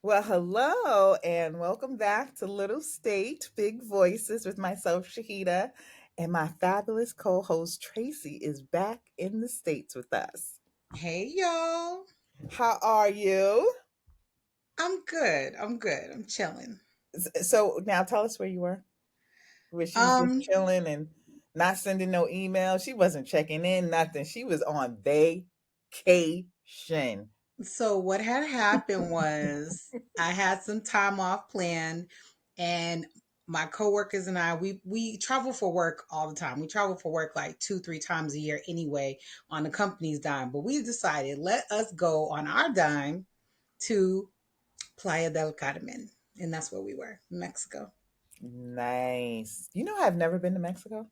Well, hello and welcome back to Little State Big Voices with myself, Shahida, and my fabulous co host, Tracy, is back in the States with us. Hey y'all. How are you? I'm good. I'm good. I'm chilling. So, now tell us where you were. Where she was just Um, chilling and not sending no email. She wasn't checking in, nothing. She was on vacation. so what had happened was I had some time off planned and my coworkers and we travel for work all the time. We travel for work like 2, 3 times a year anyway on the company's dime. But we decided let us go on our dime to Playa del Carmen. And that's where we were, Mexico. Nice. You know, I've never been to Mexico.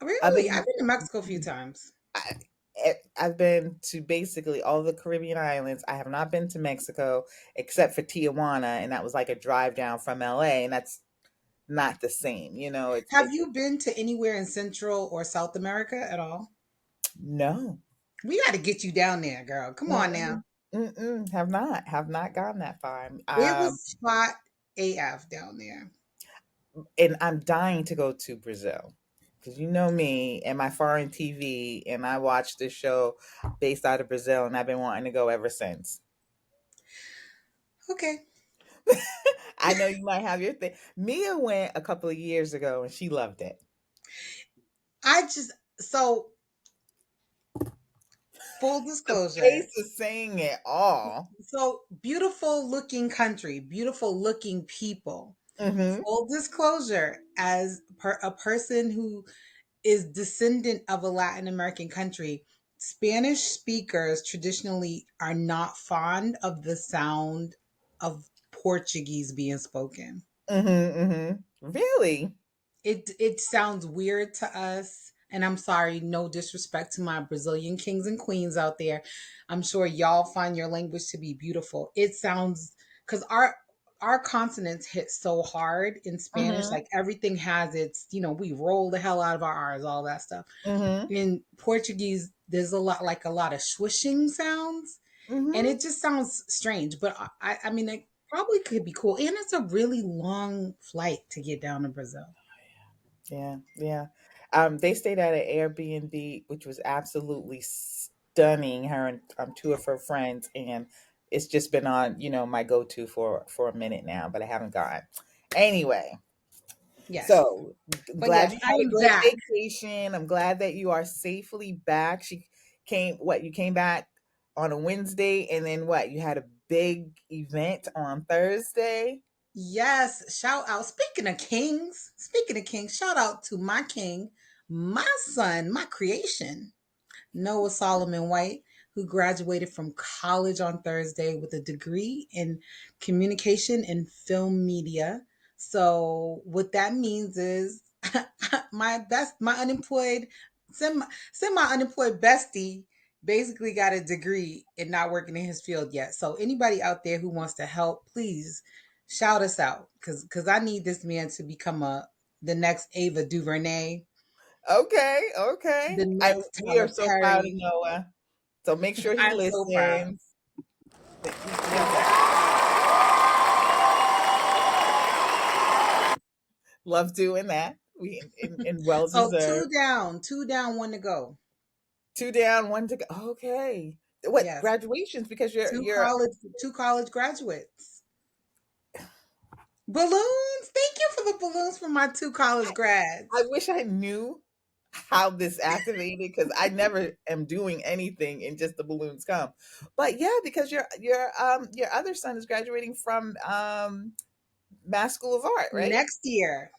Other Really? I've than been to Mexico a few times. I, I've been to basically all the Caribbean islands. I have not been to Mexico except for Tijuana, and that was like a drive down from LA, and that's not the same. You know, Have you been to anywhere in Central or South America at all? no. We got to get you down there, girl. Come on now. Mm-mm, mm-mm, have not gone that far. It was hot AF down there. And I'm dying to go to Brazil because you know me and my foreign TV, and I watched this show based out of Brazil, and I've been wanting to go ever since. Okay. I know you might have your thing. Mia went a couple of years ago and she loved it. I just, so full The disclosure. face is saying it all. So beautiful looking country, beautiful looking people. Hmm. Full disclosure, as a person who is descendant of a Latin American country, Spanish speakers traditionally are not fond of the sound of Portuguese being spoken. Really? It sounds weird to us. And I'm sorry, no disrespect to my Brazilian kings and queens out there. I'm sure y'all find your language to be beautiful. It sounds because our consonants hit so hard in Spanish, Hmm. like everything has its, we roll the hell out of our R's, all that stuff. Hmm. In Portuguese, there's a lot of swishing sounds, and Hmm. it just sounds strange. But I mean, it probably could be cool, and it's a really long flight to get down to Brazil. Yeah, yeah. They stayed at an Airbnb, which was absolutely stunning. Her and two of her friends, and it's just been on, my go-to for a minute now, but I haven't gone. Anyway, Yes, so I'm but glad yes, you I had a am great back. vacation. I'm glad that you are safely back. She came, what, you came back on a Wednesday, and then what, you had a big event on Thursday? Yes, shout out. Speaking of kings, shout out to my king, my son, my creation, Noah Solomon White, who graduated from college on Thursday with a degree in communication and film media. So what that means is my unemployed, semi unemployed bestie basically got a degree and not working in his field yet. So anybody out there who wants to help, please shout us out because I need this man to become the next Ava DuVernay, Okay, okay. the next We are Tyler so proud of Perry. Noah. So make sure he I'm so proud. listens. Love doing that. And well So deserved. two down, one to go. Two down, one to go. Okay. What Yes, graduations? Because two you're. college two college graduates. Balloons. Thank you for the balloons for my two college I grads. wish I knew how this activated because I never am doing anything and just the balloons come. But yeah, because your other son is graduating from Mass School of Art, right? Next Next year.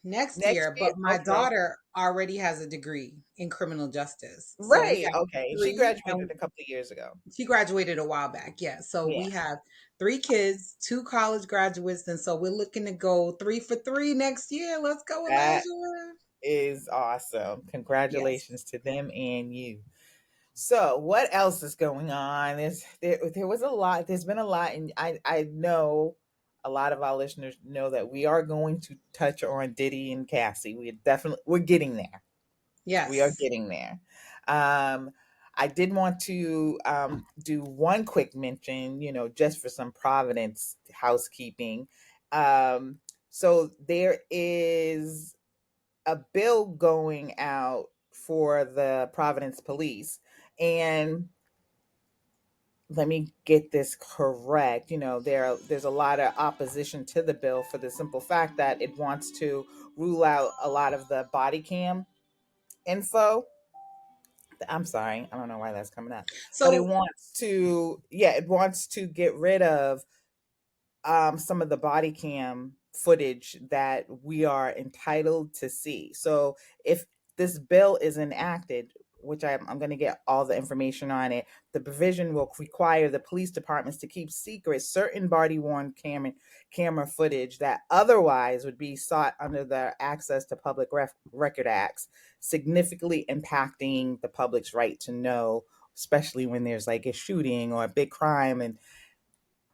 year. But my Okay. daughter already has a degree in criminal justice. So we Right. have Okay. She three, graduated and a couple of years ago. she graduated a while back. Yeah. So Yeah. we have three kids, two college graduates, and so we're looking to go 3 for 3 next year. Let's go, That Elijah. is awesome. Yes. Congratulations to them and you. So, what else is going on? There was a lot. There's been a lot, and I know a lot of our listeners know that we are going to touch on Diddy and Cassie. We're getting there. We are Yes. getting there. Um, I did want to do one quick mention, just for some Providence housekeeping. Um, so there is a bill going out for the Providence police. And let me get this correct. There's a lot of opposition to the bill for the simple fact that it wants to rule out a lot of the body cam info. I'm sorry, I don't know why that's coming up, but So it wants to get rid of some of the body cam footage that we are entitled to see. So if this bill is enacted, which I'm going to get all the information on it, the provision will require the police departments to keep secret certain body worn camera footage that otherwise would be sought under the Access to Public Record Acts, significantly impacting the public's right to know, especially when there's like a shooting or a big crime. And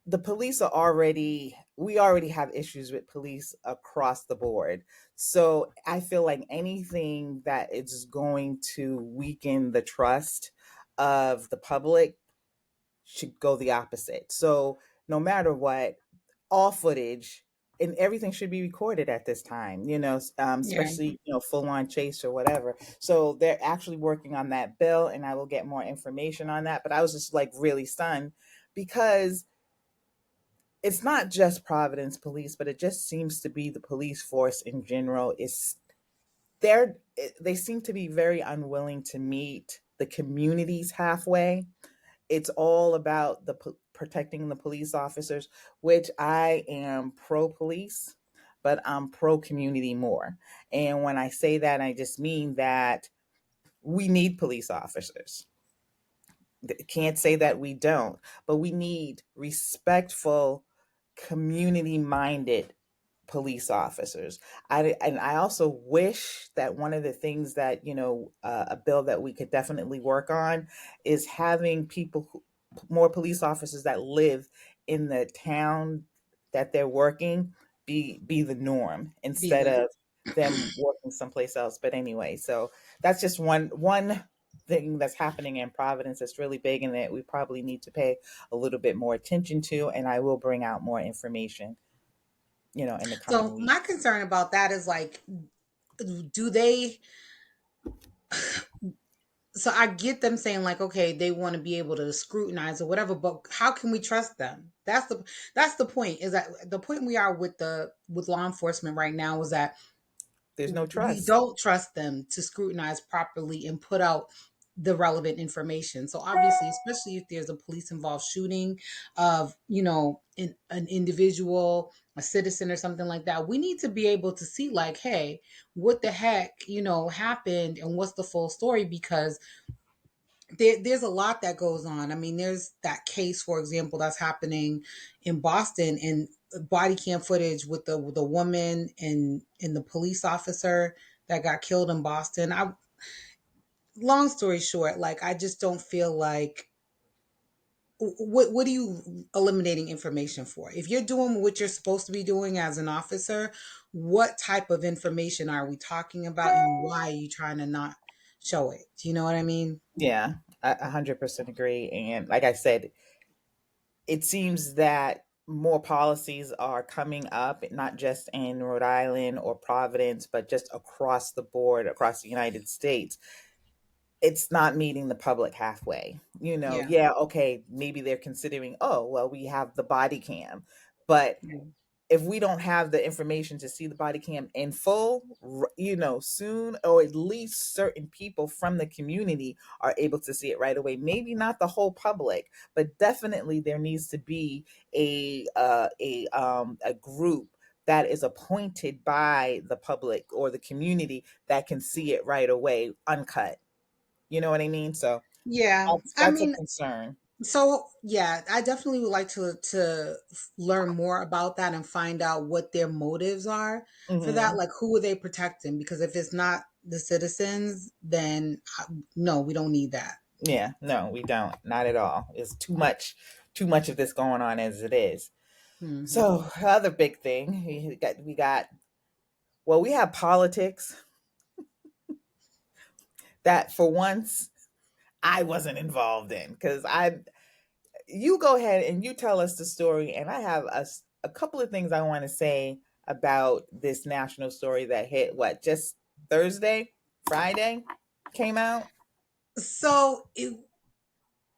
the police are already we already have issues with police across the board. So I feel like anything that is going to weaken the trust of the public should go the opposite. So no matter what, all footage and everything should be recorded at this time, yeah. especially, full on chase or whatever. So they're actually working on that bill, and I will get more information on that. But I was just like really stunned because it's not just Providence Police, but it just seems to be the police force in general. They seem to be very unwilling to meet the communities halfway. It's all about protecting the police officers, which I am pro police, but I'm pro community more. And when I say that, I just mean that we need police officers. Can't say that we don't, but we need respectful, community minded police officers. And I also wish that one of the things that, a bill that we could definitely work on is having more police officers that live in the town that they're working, be the norm Be instead the of them working someplace else. But anyway, so that's just one thing that's happening in Providence that's really big and that we probably need to pay a little bit more attention to. And I will bring out more information, in the coming So week. my concern about that is like, do they? So I get them saying like, okay, they want to be able to scrutinize or whatever, but how can we trust them? That's the point. Is that the point we are with law enforcement right now? Is that There's no we trust. don't trust them to scrutinize properly and put out the relevant information. So obviously, especially if there's a police involved shooting of, an individual, a citizen or something like that, we need to be able to see like, hey, what the heck, happened and what's the full story, because there's a lot that goes on. I mean, there's that case, for example, that's happening in Boston, and body cam footage with the woman and the police officer that got killed in Boston. Long story short, like I just don't feel like, what are you eliminating information for? If you're doing what you're supposed to be doing as an officer, what type of information are we talking about, and why are you trying to not show it? Do you know what I mean? Yeah, I 100% agree. And like I said, it seems that more policies are coming up, not just in Rhode Island or Providence, but just across the board, across the United States. It's not meeting the public halfway. Yeah. Yeah, okay, maybe they're considering, oh, well, we have the body cam. But Yeah. if we don't have the information to see the body cam in full, soon, or at least certain people from the community are able to see it right away. Maybe not the whole public, but definitely there needs to be a group that is appointed by the public or the community that can see it right away, uncut. You know what I mean? So Yeah. I that's a mean, concern. so yeah, I definitely would like to learn more about that and find out what their motives are for that. Hmm. Like, who are they protecting? Because if it's not the citizens, then no, we don't need that. Yeah, no, we don't. Not at all. It's too much of this going on as it is. Hmm. So, other big thing we got. Well, we have politics that, for once, I wasn't involved in, because I you go ahead and you tell us the story, and I have a couple of things I want to say about this national story that hit what, just Thursday, Friday came out. So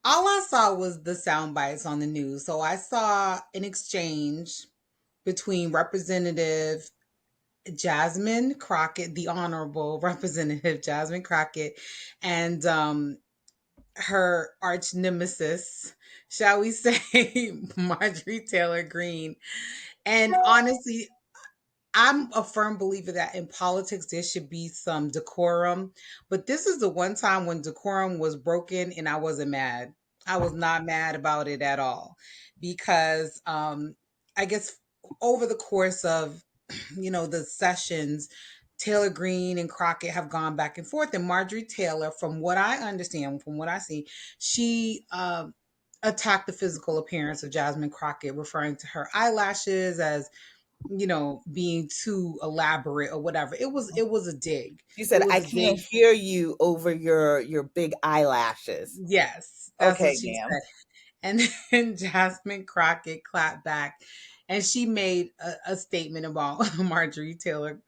all I saw was the sound bites on the news. So I saw an exchange between Representative Jasmine Crockett, the Honorable Representative Jasmine Crockett, and her arch nemesis, shall we say, Marjorie Taylor Greene. And honestly, I'm a firm believer that in politics there should be some decorum, but this is the one time when decorum was broken and I wasn't mad. I was not mad about it at all because I guess over the course of the sessions, Taylor Greene and Crockett have gone back and forth, and Marjorie Taylor, from what I understand, from what I see, she attacked the physical appearance of Jasmine Crockett, referring to her eyelashes as being too elaborate or whatever. It was a dig. She It said, was "I a dig. can't hear you over your big eyelashes." Yes, that's what Okay, she ma'am. said. And then Jasmine Crockett clapped back, and she made a statement about Marjorie Taylor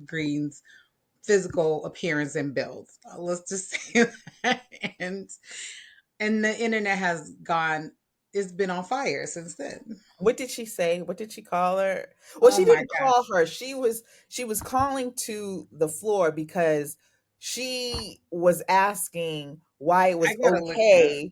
Greene's physical appearance and build. Let's just say that. And the internet has gone. It's been on fire since then. What did she say? What did she call her? Well, Oh she my didn't gosh! call her. She was calling to the floor because she was asking I gotta look it up.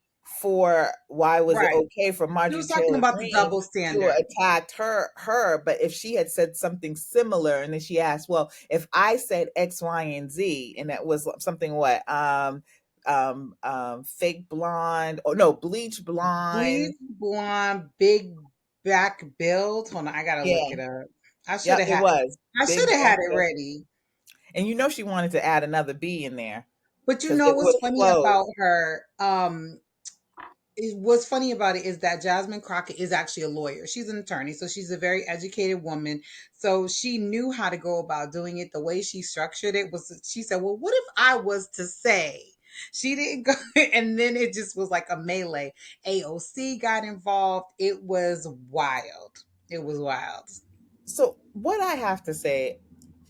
why was it Right. okay for She was Marjorie talking Taylor about the Greene double to standard. attack her, but if she had said something similar, and then she asked, well, if I said X, Y, and Z, and that was something, what, fake blonde, or no, bleach blonde. Bleach blonde, big back build. Hold on, I gotta look Yeah. it up. I should Yep, have it had. was. I should Big have back had it bill. ready. And she wanted to add another B in there But because it what's would funny flow. about her? What's funny about it is that Jasmine Crockett is actually a lawyer. She's an attorney, so she's a very educated woman. So she knew how to go about doing it. The way she structured it was, she said, "Well, what if I was to say?" She didn't go, and then it just was like a melee. AOC got involved. It was wild. It was wild. So, what I have to say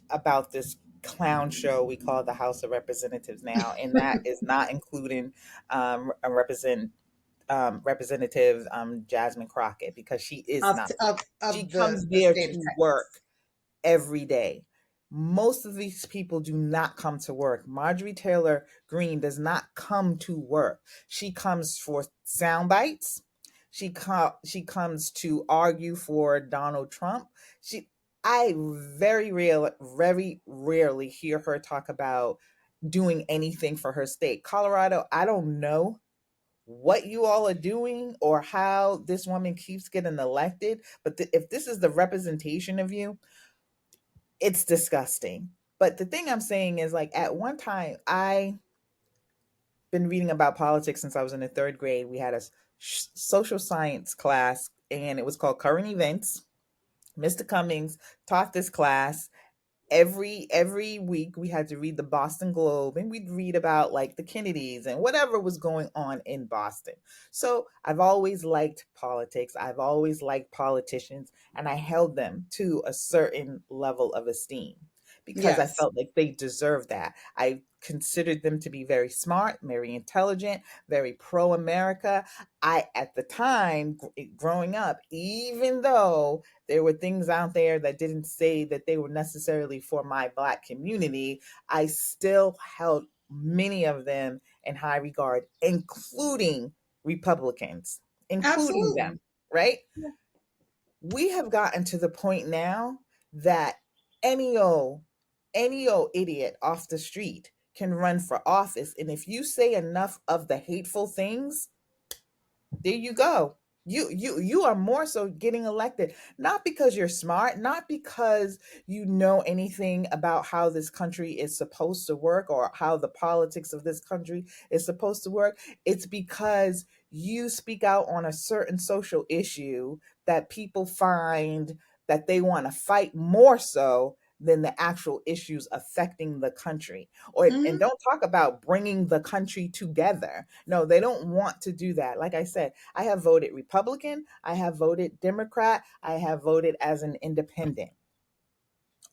about this clown show we call the House of Representatives now, and that is not including a Representative Jasmine Crockett, because she is Of not. She of comes the there state of to Texas. work every day. Most of these people do not come to work. Marjorie Taylor Greene does not come to work. She comes for sound bites. She comes to argue for Donald Trump. She I very rarely hear her talk about doing anything for her state. Colorado, I don't know what you all are doing or how this woman keeps getting elected, but if this is the representation of you, it's disgusting. But the thing I'm saying is, like, at one time, I been reading about politics since I was in the third grade. We had a social science class, and it was called Current Events. Mr. Cummings taught this class. Every week we had to read the Boston Globe, and we'd read about, like, the Kennedys and whatever was going on in Boston. So I've always liked politics. I've always liked politicians, and I held them to a certain level of esteem because I Yes, felt like they deserved that. I considered them to be very smart, very intelligent, very pro America. I, at the time, growing up, even though there were things out there that didn't say that they were necessarily for my Black community, I still held many of them in high regard, including Republicans, including them, absolutely. right? Yeah. We have gotten to the point now that any old any old idiot off the street can run for office, and if you say enough of the hateful things, there you go. You are more so getting elected, not because you're smart, not because you know anything about how this country is supposed to work or how the politics of this country is supposed to work. It's because you speak out on a certain social issue that people find that they want to fight more so than the actual issues affecting the country. Or and Hmm. don't talk about bringing the country together. No, they don't want to do that. Like I said, I have voted Republican, I have voted Democrat, I have voted as an independent.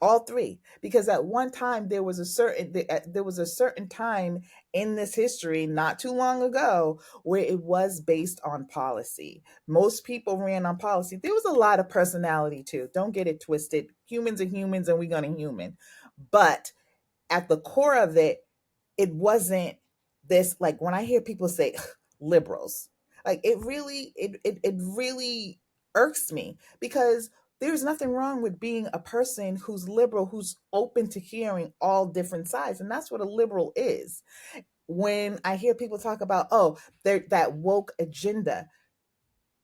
All three, because at one time there was a certain time in this history not too long ago where it was based on policy. Most people ran on policy. There was a lot of personality too, don't get it twisted. Humans are humans and we're gonna human, but at the core of it, it wasn't this. Like when I hear people say liberals, like it really irks me, because there's nothing wrong with being a person who's liberal, who's open to hearing all different sides, and that's what a liberal is. When I hear people talk about, oh, that woke agenda,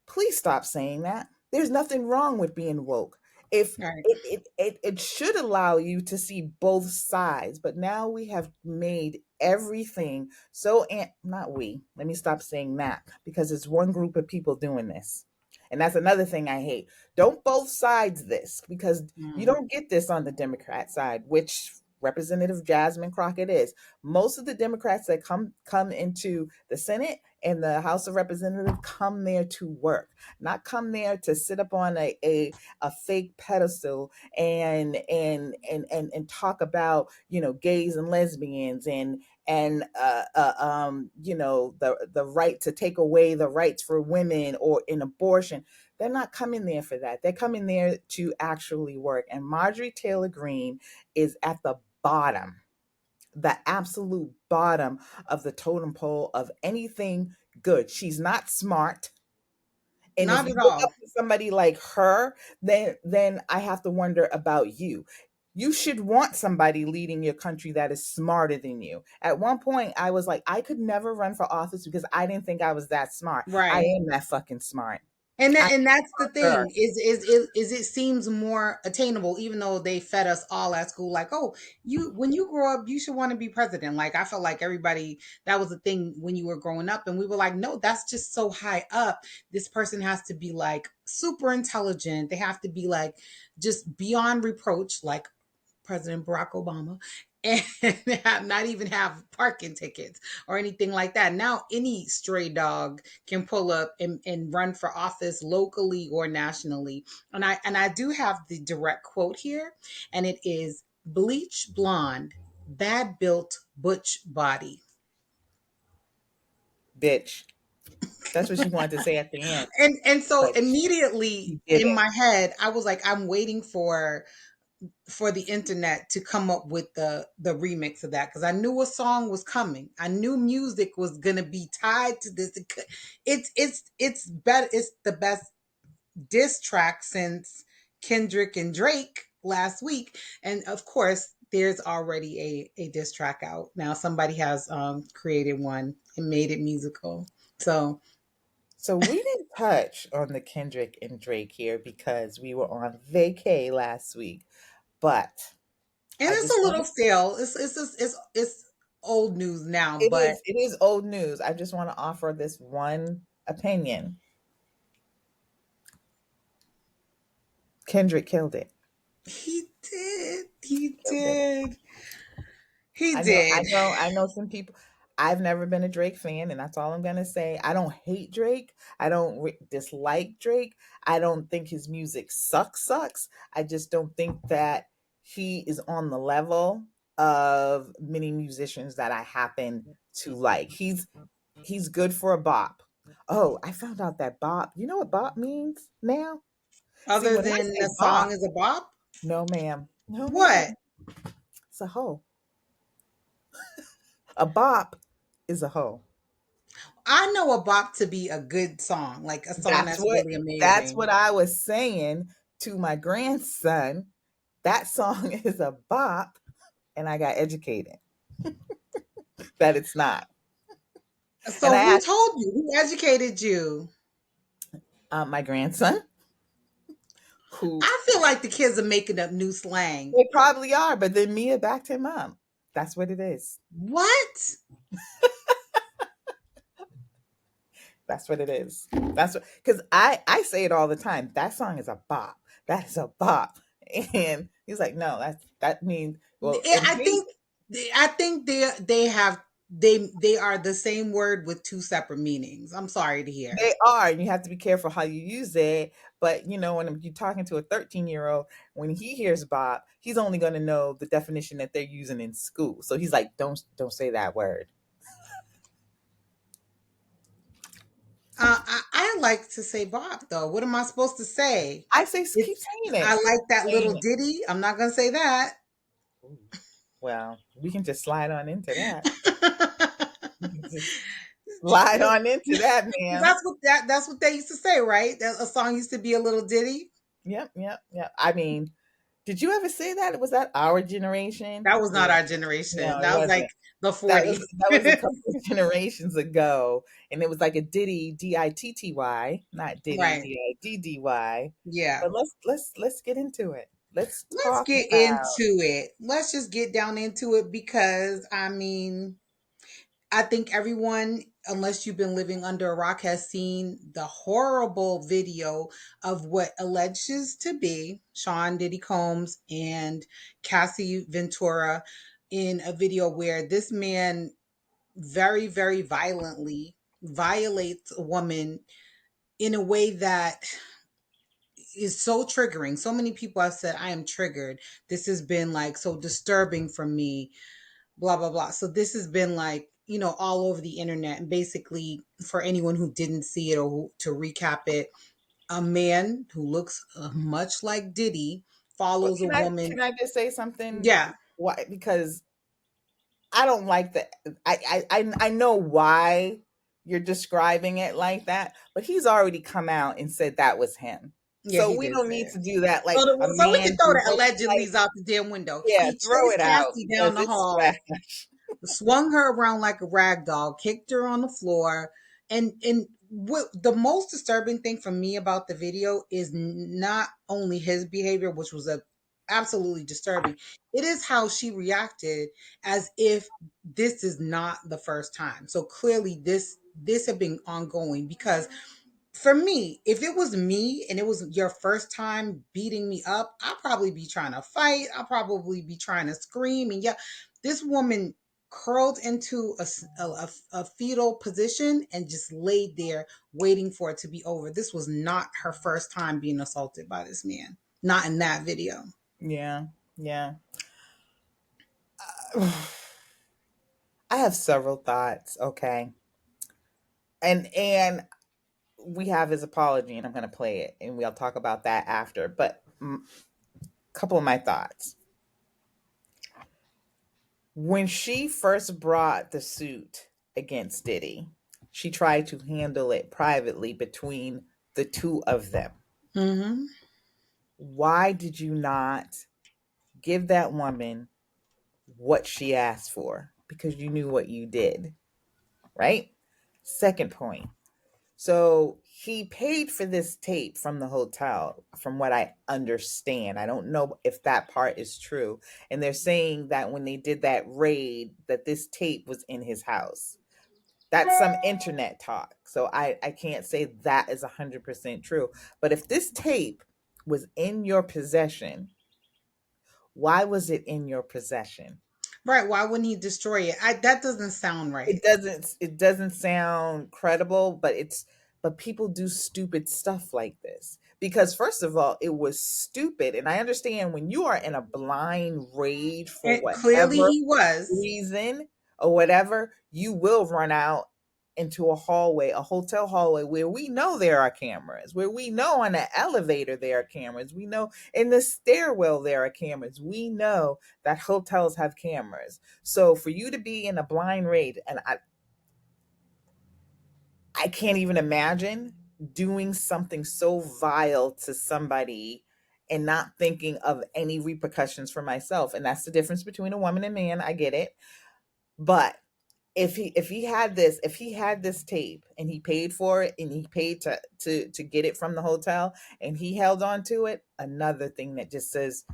please stop saying that. There's nothing wrong with being woke. If Right. it should allow you to see both sides, but now we have made everything so, and not we. Let me stop saying that, because it's one group of people doing this. And that's another thing I hate. Don't both sides this, because you Mm. don't get this on the Democrat side, which Representative Jasmine Crockett is. Most of the Democrats that come into the Senate and the House of Representatives come there to work, not come there to sit up on a fake pedestal and talk about, gays and lesbians and the right to take away the rights for women or in abortion. They're not coming there for that. They're coming there to actually work. And Marjorie Taylor Greene is at the bottom, the absolute bottom of the totem pole of anything good. She's not smart. And if Not you at look all. up to somebody like her, then I have to wonder about you. You should want somebody leading your country that is smarter than you. At one point, I was like, I could never run for office because I didn't think I was that smart. I Right. am that fucking smart. I And that's the sure. thing is it seems more attainable, even though they fed us all at school like, oh, you when you grow up you should want to be president. Like I felt like everybody, that was a thing when you were growing up, and we were like, no, that's just so high up. This person has to be like super intelligent. They have to be like just beyond reproach, like President Barack Obama, and not even have parking tickets or anything like that. Now any stray dog can pull up and run for office locally or nationally. And I do have the direct quote here, and it is bleach blonde, bad built butch body. Bitch. That's what she wanted to say at the end, And so but immediately she in didn't. my head, I was like, I'm waiting for the internet to come up with the remix of that, because I knew a song was coming. I knew music was gonna be tied to this. It's better. It's the best diss track since Kendrick and Drake last week, and of course, there's already a diss track out now. Somebody has created one and made it musical. So, So we didn't touch on the Kendrick and Drake here because we were on vacay last week. But and I it's just a want little to, stale. It's old news now, it but is old news. I just want to offer this one opinion. Kendrick killed it. he did. He Killed it. did. He I did. know, I know some people. I've never been a Drake fan, and that's all I'm gonna say. I don't hate Drake. I don't dislike Drake. I don't think his music sucks. I just don't think that he is on the level of many musicians that I happen to like. He's good for a bop. Oh, I found out that bop. You know what bop means now? See, Other when I than the say song bop, is a bop? no ma'am, no ma'am, What? it's a hoe. A bop is a hoe. I know a bop to be a good song, like a song That's that's what really that's amazing. what I was saying to my grandson. That song is a bop, and I got educated that it's not. And So I who asked told you? Who educated you? my grandson, who I feel like the kids are making up new slang. they probably are, but then Mia backed him up. That's what it is. What? That's what it is. That's what, because I say it all the time. That song is a bop. That is a bop, and He's like, no, that means well, Yeah, and he I think they are the same word with two separate meanings. I'm sorry to hear. they are, and you have to be careful how you use it. But when you're talking to a 13-year-old, when he hears Bob, he's only going to know the definition that they're using in school. So he's like, don't say that word. I like to say Bob though. What am I supposed to say? I say keep It's saying I it. like Keep that saying little it. ditty. I'm not gonna say that. Ooh. Well, we can just slide on into that. We can just slide on into that, ma'am. That's what they used to say, right? That a song used to be a little ditty. Yep, yep, yep. I mean, did you ever say that? Was that our generation? That was not Yeah. our No, generation. it That was like wasn't. the That was 40s. that was a couple of generations ago, and it was like a Diddy Ditty, not Diddy Right. Diddy. Yeah. But let's get into it. Let's Let's talk get about. into it. Let's just get down into it because I mean, I think everyone, unless you've been living under a rock, has seen the horrible video of what alleges to be Sean Diddy Combs and Cassie Ventura in a video where this man very, very violently violates a woman in a way that is so triggering. So many people have said, I am triggered. This has been like so disturbing for me, blah, blah, blah. So this has been like, all over the internet. And basically, for anyone who didn't see it or to recap it, a man who looks much like Diddy But follows a woman. can I just say something? Yeah, Why? Because I don't like that. I know why you're describing it like that, but he's already come out and said that was him. yeah, So he we did don't say need it. to do that So, like a so we can man throw who the looks like allegedly's out the damn window. yeah, He throw chased it out Cassie down because the it's hall, trash. swung her around like a rag doll, kicked her on the floor, and what the most disturbing thing for me about the video is not only his behavior, which was a absolutely disturbing. It is how she reacted as if this is not the first time. So clearly this had been ongoing because for me, if it was me and it was your first time beating me up, I'll probably be trying to fight. I'll probably be trying to scream. And yeah, this woman curled into a fetal position and just laid there waiting for it to be over. This was not her first time being assaulted by this man. Not in that video. Yeah, yeah. I have several thoughts. Okay, and we have his apology, and I'm going to play it, and we'll talk about that after. But a couple of my thoughts. When she first brought the suit against Diddy, she tried to handle it privately between the two of them. Mm-hmm. Why did you not give that woman what she asked for? Because you knew what you did, right? Second point. So he paid for this tape from the hotel, from what I understand. I don't know if that part is true. And they're saying that when they did that raid, that this tape was in his house. That's some internet talk. So I can't say that is 100% true. But if this tape was in your possession, why was it in your possession? Right. Why wouldn't he destroy it? That doesn't sound right. It doesn't sound credible, but people do stupid stuff like this. Because first of all, it was stupid. And I understand when you are in a blind rage for And clearly whatever he was. reason or whatever, you will run out into a hallway, a hotel hallway where we know there are cameras, where we know on the elevator there are cameras, we know in the stairwell there are cameras. We know that hotels have cameras. So for you to be in a blind rage, and I can't even imagine doing something so vile to somebody and not thinking of any repercussions for myself. And that's the difference between a woman and man. I get it. But if he had this tape and he paid for it and he paid to get it from the hotel and he held on to it, another thing that just says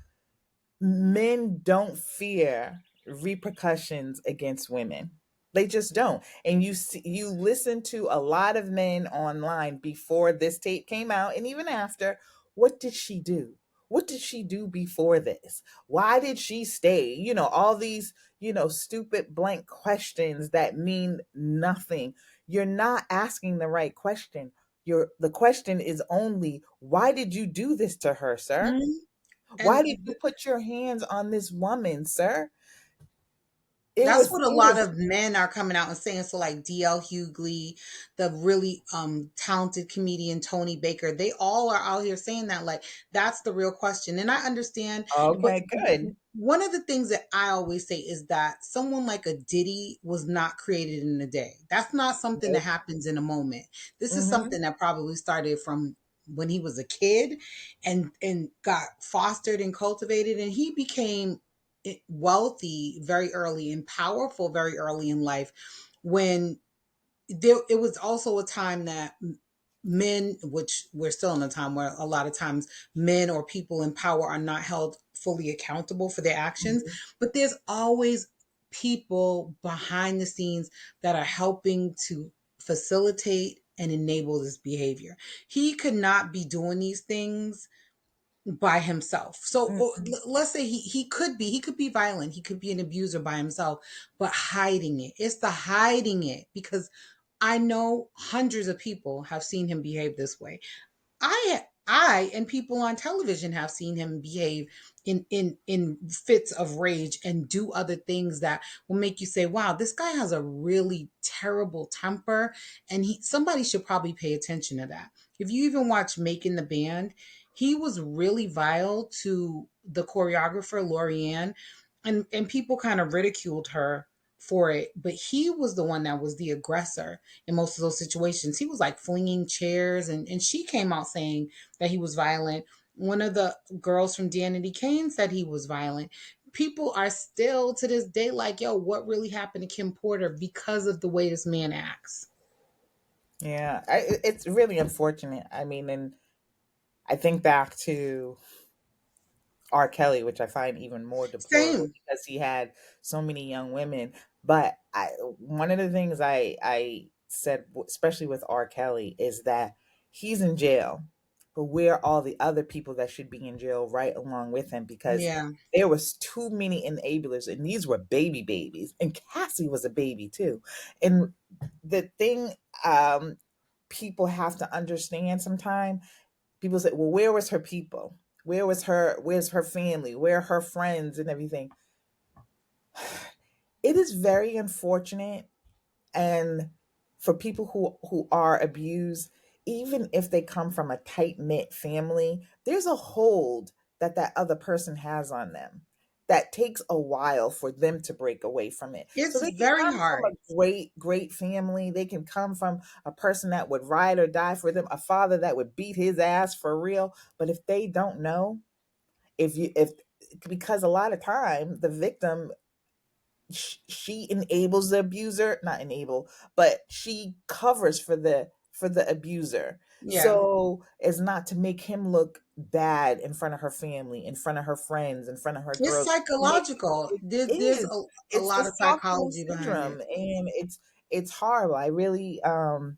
men don't fear repercussions against women. They just don't. And you listen to a lot of men online before this tape came out and even after. What did she do? What did she do before this? Why did she stay? All these, stupid blank questions that mean nothing. You're not asking the right question. The question is only, why did you do this to her, sir? Mhm. Why And did you put your hands on this woman, sir? It that's was what a it lot was of men are coming out and saying. So like DL Hughley, the really talented comedian Tony Baker, they all are out here saying that, like, that's the real question. And I understand, but okay, good. one of the things that I always say is that someone like a Diddy was not created in a day. That's not something that Nope. happens in a moment. This is Mhm. something that probably started from when he was a kid and got fostered and cultivated, and he became wealthy very early and powerful very early in life, when there it was also a time that men, which we're still in a time where a lot of times men or people in power are not held fully accountable for their actions, Mhm. but there's always people behind the scenes that are helping to facilitate and enable this behavior. He could not be doing these things by himself. So Mm-mm. let's say he could be violent, he could be an abuser by himself, but hiding it. It's the hiding it, because I know hundreds of people have seen him behave this way. I and people on television have seen him behave in fits of rage and do other things that will make you say, "Wow, this guy has a really terrible temper," and he somebody should probably pay attention to that. If you even watch Making the Band, he was really vile to the choreographer Lorianne, and people kind of ridiculed her for it, but he was the one that was the aggressor in most of those situations. He was like flinging chairs, and she came out saying that he was violent. One of the girls from Danity Kane said he was violent. People are still to this day like, yo, what really happened to Kim Porter because of the way this man acts? Yeah, it's really unfortunate. I mean, and I think back to R. Kelly, which I find even more deplorable Same. because he had so many young women. But one of the things I said, especially with R. Kelly, is that he's in jail, but where are all the other people that should be in jail right along with him? Because Yeah. there was too many enablers, and these were babies, and Cassie was a baby too. And the thing, people have to understand sometimes, people say, well, where was her people? Where's her family? Where are her friends and everything? It is very unfortunate, and for people who are abused, even if they come from a tight-knit family, there's a hold that other person has on them that takes a while for them to break away from it. So It's they can very come from hard. a great family, they can come from a person that would ride or die for them, a father that would beat his ass for real, but if they don't know, if because a lot of time the victim, she enables the abuser, not enable, but she covers for the abuser, Yeah. so as not to make him look bad in front of her family, in front of her friends, in front of her It's girls. psychological. It There's is, a it's the lot of Stockholm psychology behind syndrome, it. and it's horrible. I really, but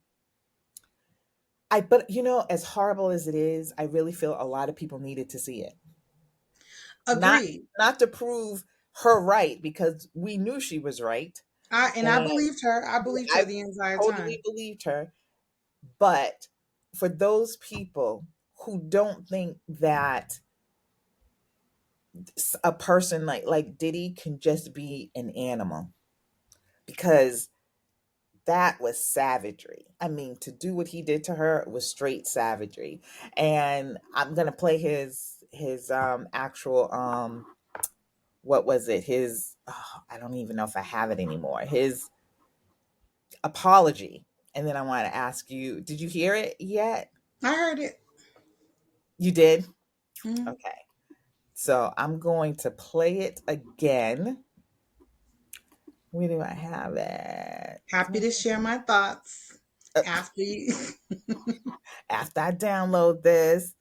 as horrible as it is, I really feel a lot of people needed to see it. Not Agreed. not to prove her right, because we knew she was right, I and believed her. I believed her I the entire totally time. believed her. But for those people who don't think that a person like Diddy can just be an animal, because that was savagery. I mean, to do what he did to her was straight savagery. And I'm gonna play his actual, what was it? His, oh, I don't even know if I have it anymore. His apology. And then I want to ask you, did you hear it yet? I heard it. You did? Mhm. Okay. So I'm going to play it again. Where do I have it? Happy to share my thoughts Uh, after you. After I download this,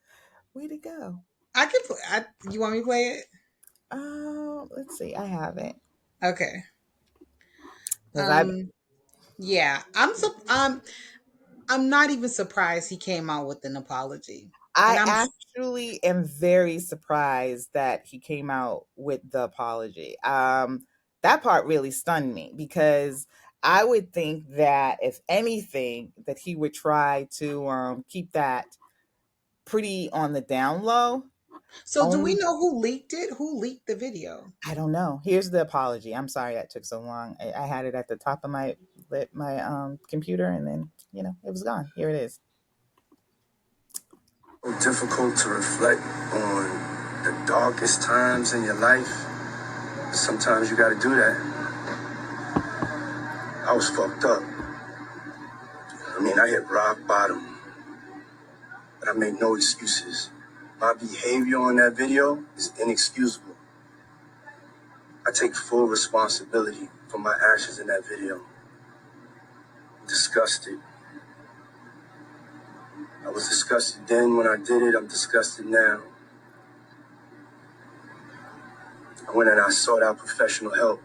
where'd it go? I can play. You want me to play it? Let's see. I have it Okay. because I. Um. Yeah. I'm not even surprised he came out with an apology. And I I'm actually am very surprised that he came out with the apology. That part really stunned me because I would think that if anything, that he would try to keep that pretty on the down low. so do we Only know who leaked it? Who leaked the video? I don't know. Here's the apology. I'm sorry that took so long. I had it at the top of my computer, and then it was gone. Here it is. So difficult to reflect on the darkest times in your life. Sometimes you gotta do that. I was fucked up. I mean, I hit rock bottom, but I made no excuses. My behavior on that video is inexcusable. I take full responsibility for my actions in that video. I'm disgusted. I was disgusted then when I did it. I'm disgusted now. I went and I sought out professional help.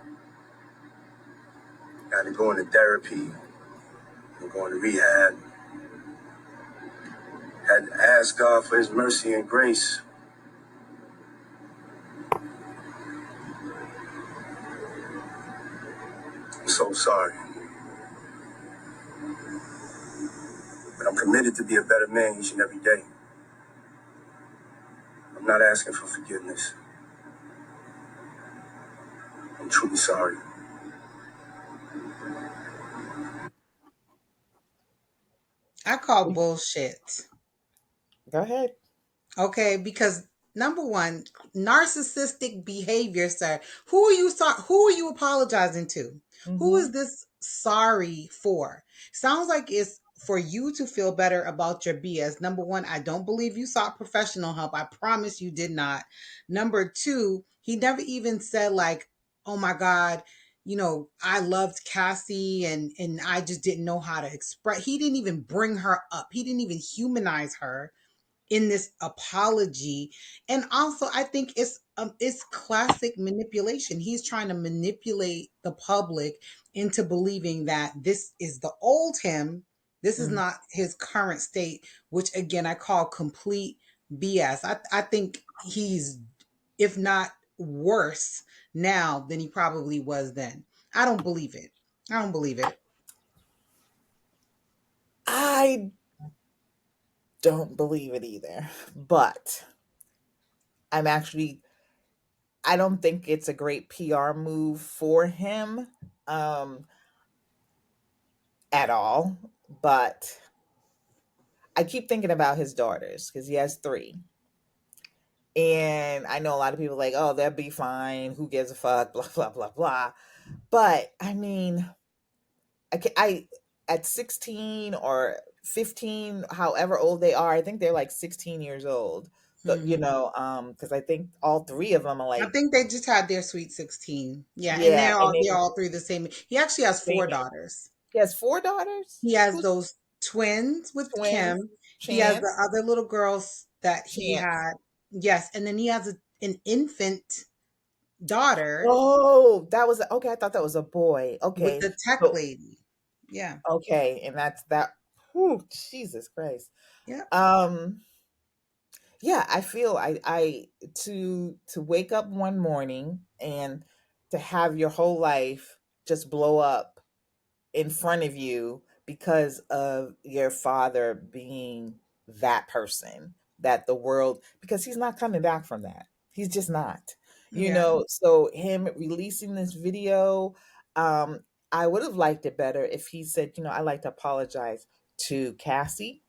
I had to go into therapy. I'm going to rehab. Had to ask God for his mercy and grace. I'm so sorry. But I'm committed to be a better man each and every day. I'm not asking for forgiveness. I'm truly sorry. I call bullshit. Go ahead. Okay, because number one, narcissistic behavior, sir. Who are you apologizing to? Who Hmm. is this sorry for? Sounds like it's for you to feel better about your BS. Number one, I don't believe you sought professional help. I promise you did not. Number two, he never even said like, "Oh my God, I loved Cassie and I just didn't know how to express." He didn't even bring her up. He didn't even humanize her in this apology. And also I think it's classic manipulation. He's trying to manipulate the public into believing that this is the old him, this is Hmm. not his current state, which again I call complete BS. I think he's, if not worse now than he probably was then. I don't believe it. I don't believe it. I don't believe it either, but I'm actually I don't think it's a great PR move for him um, at all. But I keep thinking about his daughters because he has three. And I know a lot of people are like, oh, they'll be fine. Who gives a fuck? Blah, blah, blah, blah. But I mean, I at 16 or 15, however old they are, I think they're like 16 years old. So, Mhm. because I think all three of them are I like, think they just had their sweet 16. Yeah, and yeah, and they're they all through the same. He actually has same four age. daughters. He has four daughters. He has Who's those twins with twins? Kim. He has the Chance, other little girls that he Chance. had. Yes, and then he has an infant daughter Oh, that was okay. I thought that was a boy. with Okay, the tech so lady. Yeah. okay, and that's that. Whew, Jesus Christ. Yeah. Um, yeah, I feel I to wake up one morning and to have your whole life just blow up in front of you because of your father being that person that the world, because he's not coming back from that. He's just not. Yeah. So him releasing this video, um I would have liked it better if he said, I like to apologize to Cassie.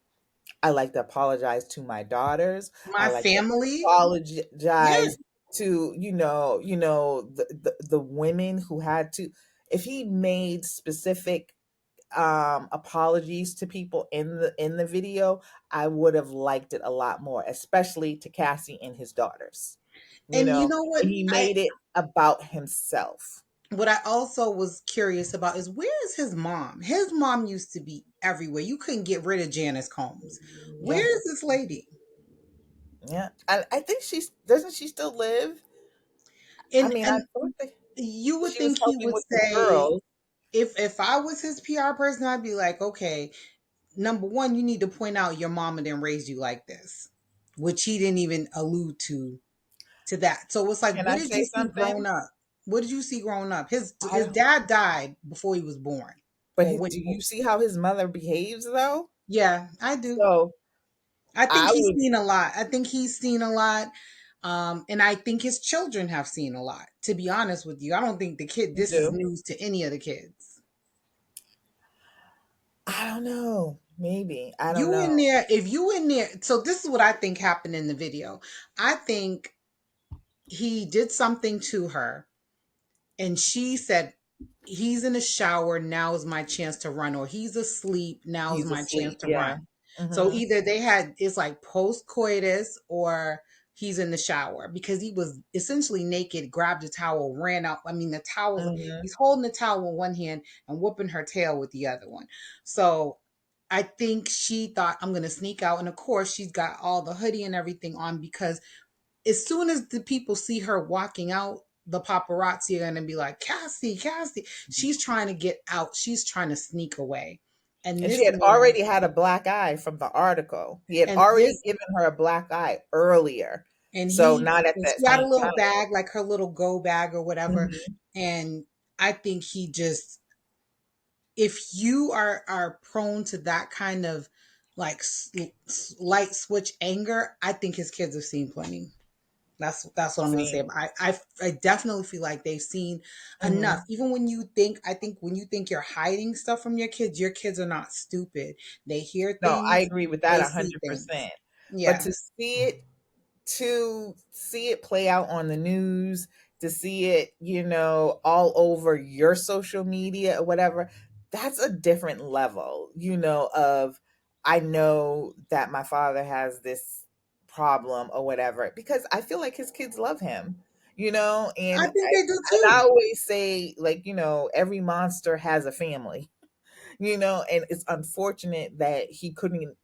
I like to apologize to my daughters. I My like to family. Yeah. apologize to, the women who had to. If he made specific apologies to people in the video, I would have liked it a lot more, especially to Cassie and his daughters. And you know what? And he I made it about himself. what I also was curious about is where is his mom? His mom used to be everywhere. You couldn't get rid of Janice Combs. Yeah. Where is this lady? Yeah. I think she's doesn't she still live? I And mean, I and thought that you would she was think he helping would with the say, girls. if I was his PR person, I'd be like, okay, number one, you need to point out your mama didn't raise you like this. which he didn't even allude to that. So it's like, Can what I did say you see growing something? up? What did you see growing up? I His don't. dad died before he was born, But or when do you see how his mother behaves though? yeah, I do. So I think I he's would seen a lot. I think he's seen a lot. And I think his children have seen a lot. To be honest with you, I don't think this is do. news to any of the kids. I don't know. Maybe I don't You in know. there, if you in there, so this is what I think happened in the video. I think he did something to her, and she said, he's in the shower, now is my chance to run, or he's asleep, now is He's my chance asleep. to Yeah. run. So Mhm. either they had, it's like post coitus, or he's in the shower, because he was essentially naked, grabbed a towel, ran out. I mean, the towels, Mhm. he's holding the towel with one hand and whooping her tail with the other one. So I think she thought, I'm going to sneak out. And of course, she's got all the hoodie and everything on, because as soon as the people see her walking out, the paparazzi are going to be like, Cassie, Cassie. She's trying to get out. She's trying to sneak away. And And she this had man, already had a black eye from the article. He had and already this, given her a black eye earlier. and So he, not at and that she had a same little time. bag, like her little go bag or whatever. Mhm. And I think he just, if you are prone to that kind of like light switch anger, I think his kids have seen plenty. That's what I'm gonna say. See. But I definitely feel like they've seen enough. Mhm. Even when I think when you think you're hiding stuff from your kids are not stupid. They hear No, I things, agree with that they see things. 100%. But Yeah, to see it play out on the news, to see it, all over your social media or whatever, that's a different level, of I know that my father has this problem or whatever, because I feel like his kids love him, I and think they do I too. always say, like, every monster has a family, and it's unfortunate that he couldn't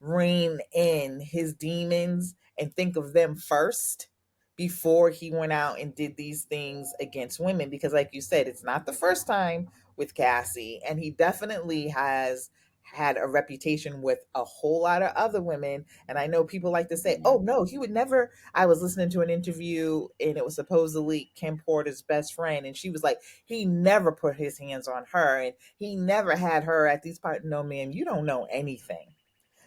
rein in his demons and think of them first before he went out and did these things against women, because like you said, it's not the first time with Cassie, and he definitely has had a reputation with a whole lot of other women. And I know people like to say, Yeah. oh no, he would never. I was listening to an interview, and it was supposedly Kim Porter's best friend, and she was like, he never put his hands on her, and he never had her at these parties. No, man, you don't know anything.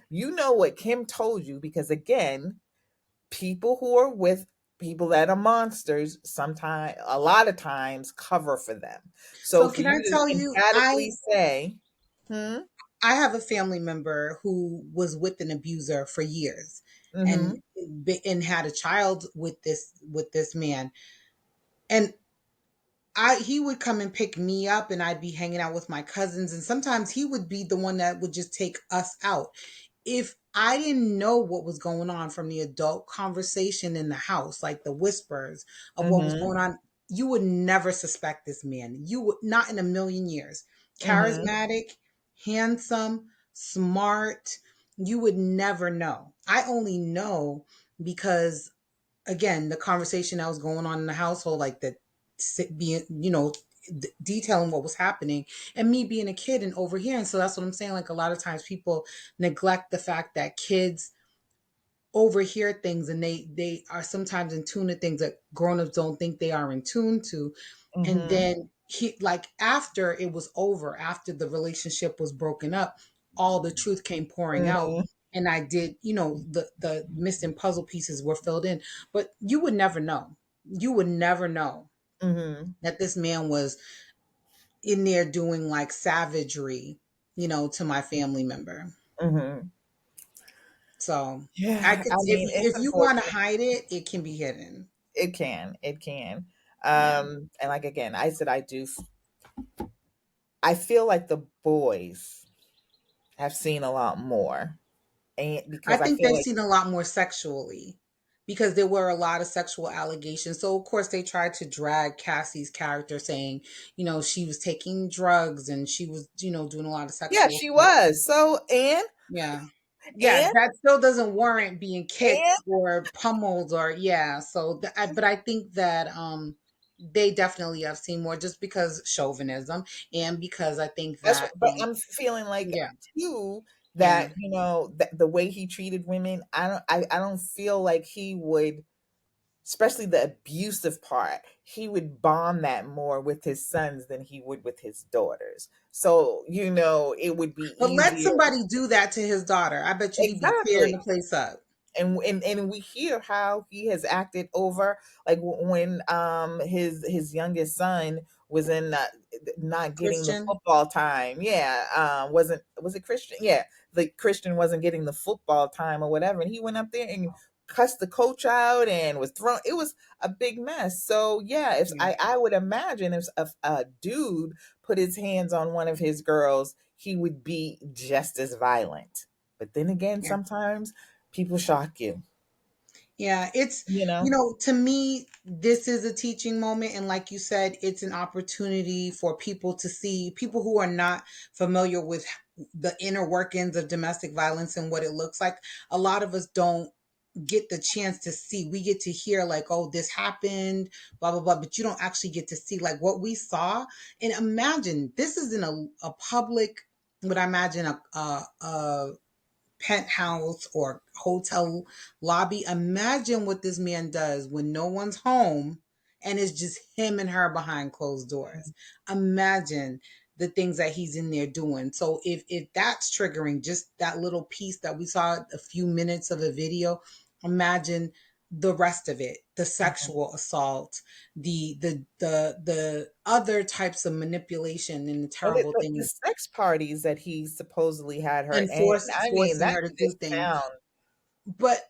You know what Kim told you, because again, people who are with people that are monsters sometimes, a lot of times, cover for them. So So for can I you to tell you, emphatically say, I have a family member who was with an abuser for years, and mm-hmm, and had a child with this man. And I he would come and pick me up, and I'd be hanging out with my cousins, and sometimes he would be the one that would just take us out. If I didn't know what was going on from the adult conversation in the house, like the whispers of what was mm-hmm, going on, you would never suspect this man. You would not in a million years. mm-hmm, Charismatic, handsome, smart. You would never know. I only know because, again, the conversation that was going on in the household, like the being, detailing what was happening, and me being a kid and overhearing. So that's what I'm saying. Like, a lot of times people neglect the fact that kids overhear things, and they are sometimes in tune to things that grown-ups don't think they are in tune to. And mm-hmm, then he, like, after it was over, after the relationship was broken up, all the truth came pouring out. mm-hmm, And I did, the missing puzzle pieces were filled in. But you would never know. You would never know mm-hmm, that this man was in there doing like savagery, to my family member. mm-hmm. So I Yeah, could, I mean, it's if you want to unfortunate. hide it, it can be hidden. It can. Yeah. And like again, I said, I feel like the boys have seen a lot more, and I because I think feel they've like, seen a lot more sexually, because there were a lot of sexual allegations. So of course they tried to drag Cassie's character, saying, she was taking drugs and she was, doing a lot of yeah, sexual she stuff. was. So Yeah. Yeah, and that still doesn't warrant being kicked and or pummeled, or yeah. So, but I think that they definitely have seen more, just because chauvinism, and because I think that's what, that but I'm feeling like yeah, too. Yeah. that, the way he treated women, I don't feel like he would, especially the abusive part, he would bond that more with his sons than he would with his daughters. So, it would be But let easier. somebody do that to his daughter. I bet you he'd be tearing the Exactly. place up. And we hear how he has acted over, like, when his youngest son was in, not getting the Christian. football time. Yeah, wasn't was it Christian? Yeah, the Christian wasn't getting the football time or whatever, and he went up there and cussed the coach out and was thrown. It was a big mess. So yeah, if Yeah. I would imagine if a dude put his hands on one of his girls, he would be just as violent. But then again, Yeah. sometimes people shock you, Yeah, it's, you know? to me, this is a teaching moment. And like you said, it's an opportunity for people to see, people who are not familiar with the inner workings of domestic violence and what it looks like. A lot of us don't get the chance to see. We get to hear, like, oh, this happened, blah, blah, blah, but you don't actually get to see like what we saw. And imagine this is in a public, what I imagine a penthouse or hotel lobby. Imagine what this man does when no one's home and it's just him and her behind closed doors. Imagine the things that he's in there doing. So if that's triggering, just that little piece that we saw, a few minutes of a video, imagine the rest of it, the Mhm. sexual assault, the other types of manipulation and the And terrible the things, sex parties that he supposedly had her, and and I mean, forcing that her to could do just things. sound. But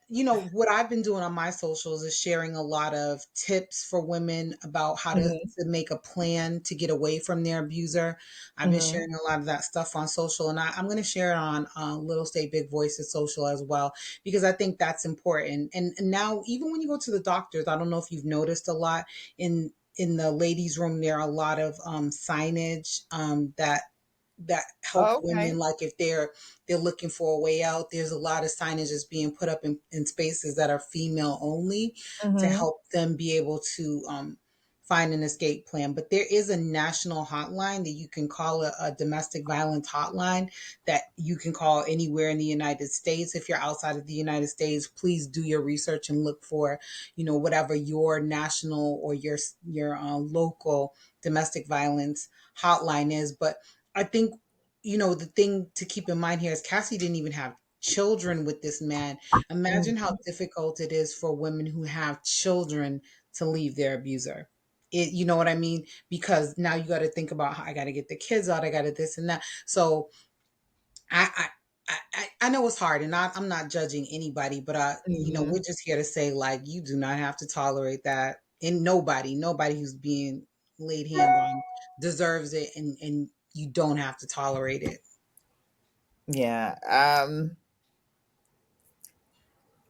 what I've been doing on my socials is sharing a lot of tips for women about how Mhm, to make a plan to get away from their abuser. I've been mhm. sharing a lot of that stuff on social, and I'm going to share it on Little State Big Voices social as well, because I think that's important. And now, even when you go to the doctors, I don't know if you've noticed a lot in the ladies' room, there are a lot of signage that help Oh, women, okay. like if they're looking for a way out. There's a lot of signage that's being put up in spaces that are female only to Mhm. help them be able to find an escape plan. But there is a national hotline that you can call, a domestic violence hotline that you can call anywhere in the United States. If you're outside of the United States, please do your research and look for, whatever your national or your local domestic violence hotline is. But I think, the thing to keep in mind here is Cassie didn't even have children with this man. Imagine how Mhm. difficult it is for women who have children to leave their abuser. You know what I mean? Because now you got to think about how I got to get the kids out. I got to this and that. So I, I know it's hard, and I'm not judging anybody, but we're Mhm. just here to say, like, you do not have to tolerate that, and nobody who's being laid hands on deserves it, and you don't have to tolerate it. Yeah.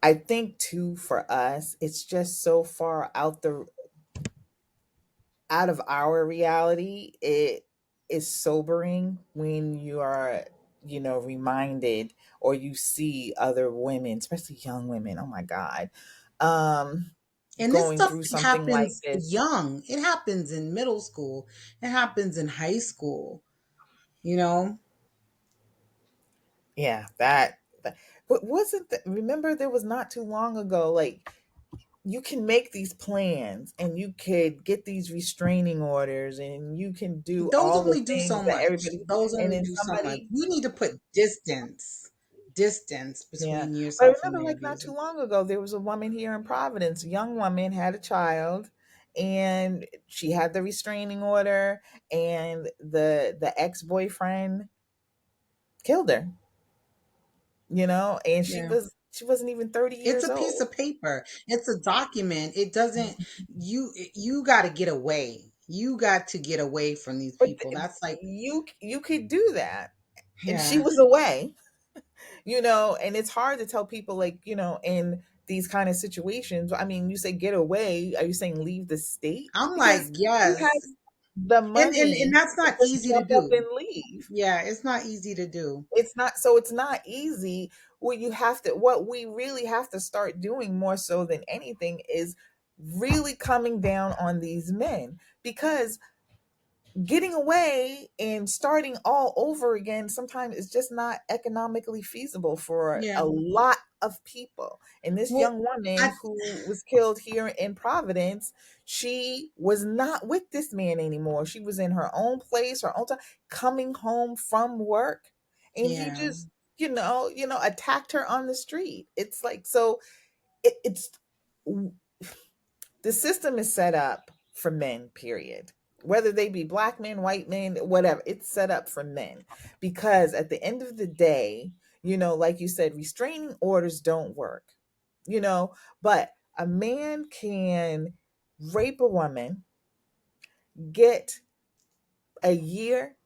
I think too, for us, it's just so far out of our reality. It is sobering when you are, reminded, or you see other women, especially young women. Oh my God. Um, And this going stuff through something like happens this. young. It happens in middle school. It happens in high school. You know, Yeah, that but wasn't that, remember, there was not too long ago, like, you can make these plans and you could get these restraining orders and you can do those all the only do things so that much. everybody, Those and only then do so much. somebody. You need to put distance Yeah. between But I yourself and remember, your like, not abuser. too long ago, there was a woman here in Providence, a young woman, had a child, and she had the restraining order, and the ex-boyfriend killed her, and Yeah. she wasn't even 30 It's years a piece old. of paper. It's a document. It doesn't, you got to get away. You got to get away from these But people. That's like, you could do that, and she yeah. was away, and it's hard to tell people, like, in these kind of situations. I mean, you say get away, are you saying leave the state? I'm like, Because who yes. has the And money that's to not just easy to jump up do. and leave? Yeah, it's not easy to do. It's not easy. What we really have to start doing, more so than anything, is really coming down on these men, because getting away and starting all over again sometimes is just not economically feasible for Yeah. a lot of people. And this Well, young woman I who was killed here in Providence, she was not with this man anymore. She was in her own place, her own time, coming home from work, and he yeah. just, attacked her on the street. It's like, so it's the system is set up for men, period. Whether they be black men, white men, whatever, it's set up for men. Because at the end of the day, like you said, restraining orders don't work, but a man can rape a woman, get a year,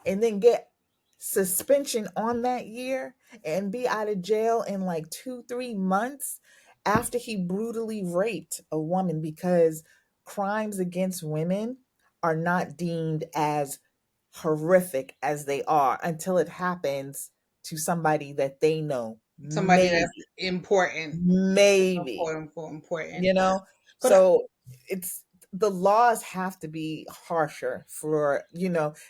and then get suspension on that year and be out of jail in like 2 3 months after he brutally raped a woman, because crimes against women are not deemed as horrific as they are until it happens to somebody that they know, Somebody that's maybe, important, maybe, important, important. you know But so it's, the laws have to be harsher for,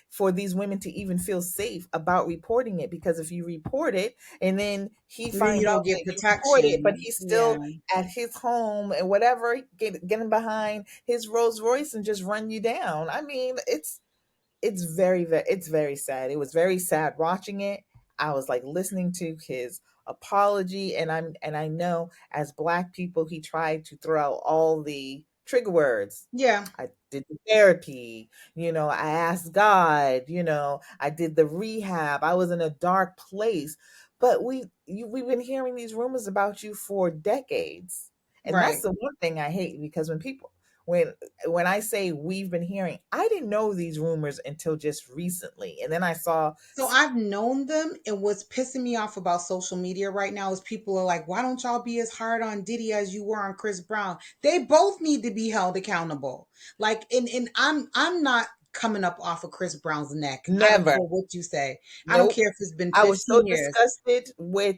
for these women to even feel safe about reporting it, because if you report it and then he then you finds don't out get that you report it but protection. he's Yeah. still at his home and whatever, getting behind his Rolls Royce and just run you down. I mean, it's it's very sad. It was very sad watching it. I was like listening to his apology, and I know as black people he tried to throw out all the trigger words. Yeah. I did the therapy, I asked God, I did the rehab. I was in a dark place. But we've been hearing these rumors about you for decades. And that's Right. the one thing I hate, because when when I say we've been hearing, I didn't know these rumors until just recently. And then I saw, So I've known them, and what's pissing me off about social media right now is people are like, "Why don't y'all be as hard on Diddy as you were on Chris Brown?" They both need to be held accountable. Like, and I'm not coming up off of Chris Brown's neck. I don't never. care what you say. I don't Nope. care if it's been I was so 15 years. disgusted with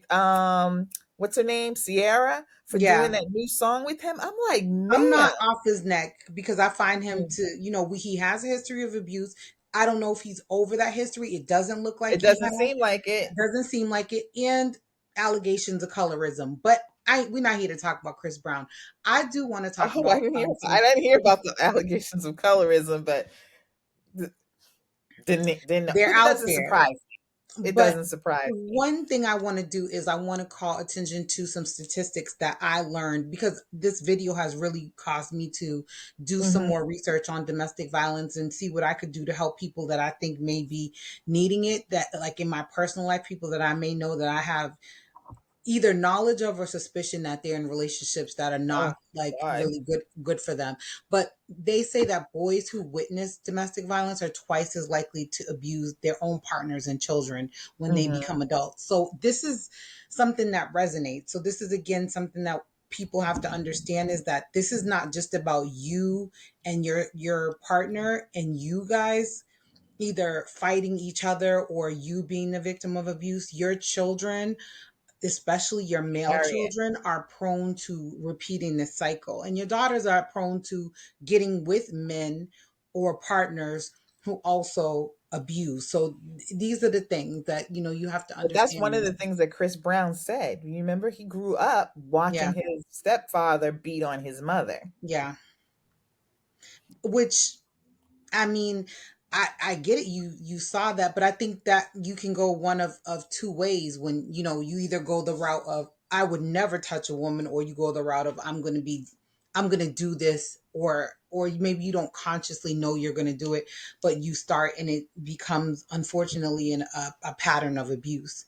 what's her name? Sierra, for doing Yeah. that new song with him. I'm like, I'm man. not off his neck because I find him to, he has a history of abuse. I don't know if he's over that history. It doesn't look like It he doesn't has. seem like it. Doesn't seem like it. And allegations of colorism. But we're not here to talk about Chris Brown. I do want to talk Oh, I about didn't hear. I some didn't hear about the allegations of colorism, but th- didn't know. they're But it out doesn't there. surprise me. It But doesn't surprise me. one thing I want to do is I want to call attention to some statistics that I learned because this video has really caused me to do some Hmm. more research on domestic violence and see what I could do to help people that I think may be needing it, that like in my personal life, people that I may know that I have either knowledge of or suspicion that they're in relationships that are Oh not like God. really good for them. But they say that boys who witness domestic violence are twice as likely to abuse their own partners and children when they Hmm. become adults. So this is something that resonates. So this is again something that people have to understand, is that this is not just about you and your partner and you guys either fighting each other or you being the victim of abuse. Your children, especially your male Carry it. children, are prone to repeating this cycle, and your daughters are prone to getting with men or partners who also abuse. So these are the things that you have to But that's one of understand. the things that Chris Brown said. You remember, he grew up Yeah. watching his stepfather beat on his mother. Yeah. Which, I mean, I get it. You saw that, but I think that you can go one of two ways when you either go the route of I would never touch a woman, or you go the route of I'm gonna do this, or maybe you don't consciously know you're gonna do it, but you start and it becomes unfortunately a pattern of abuse.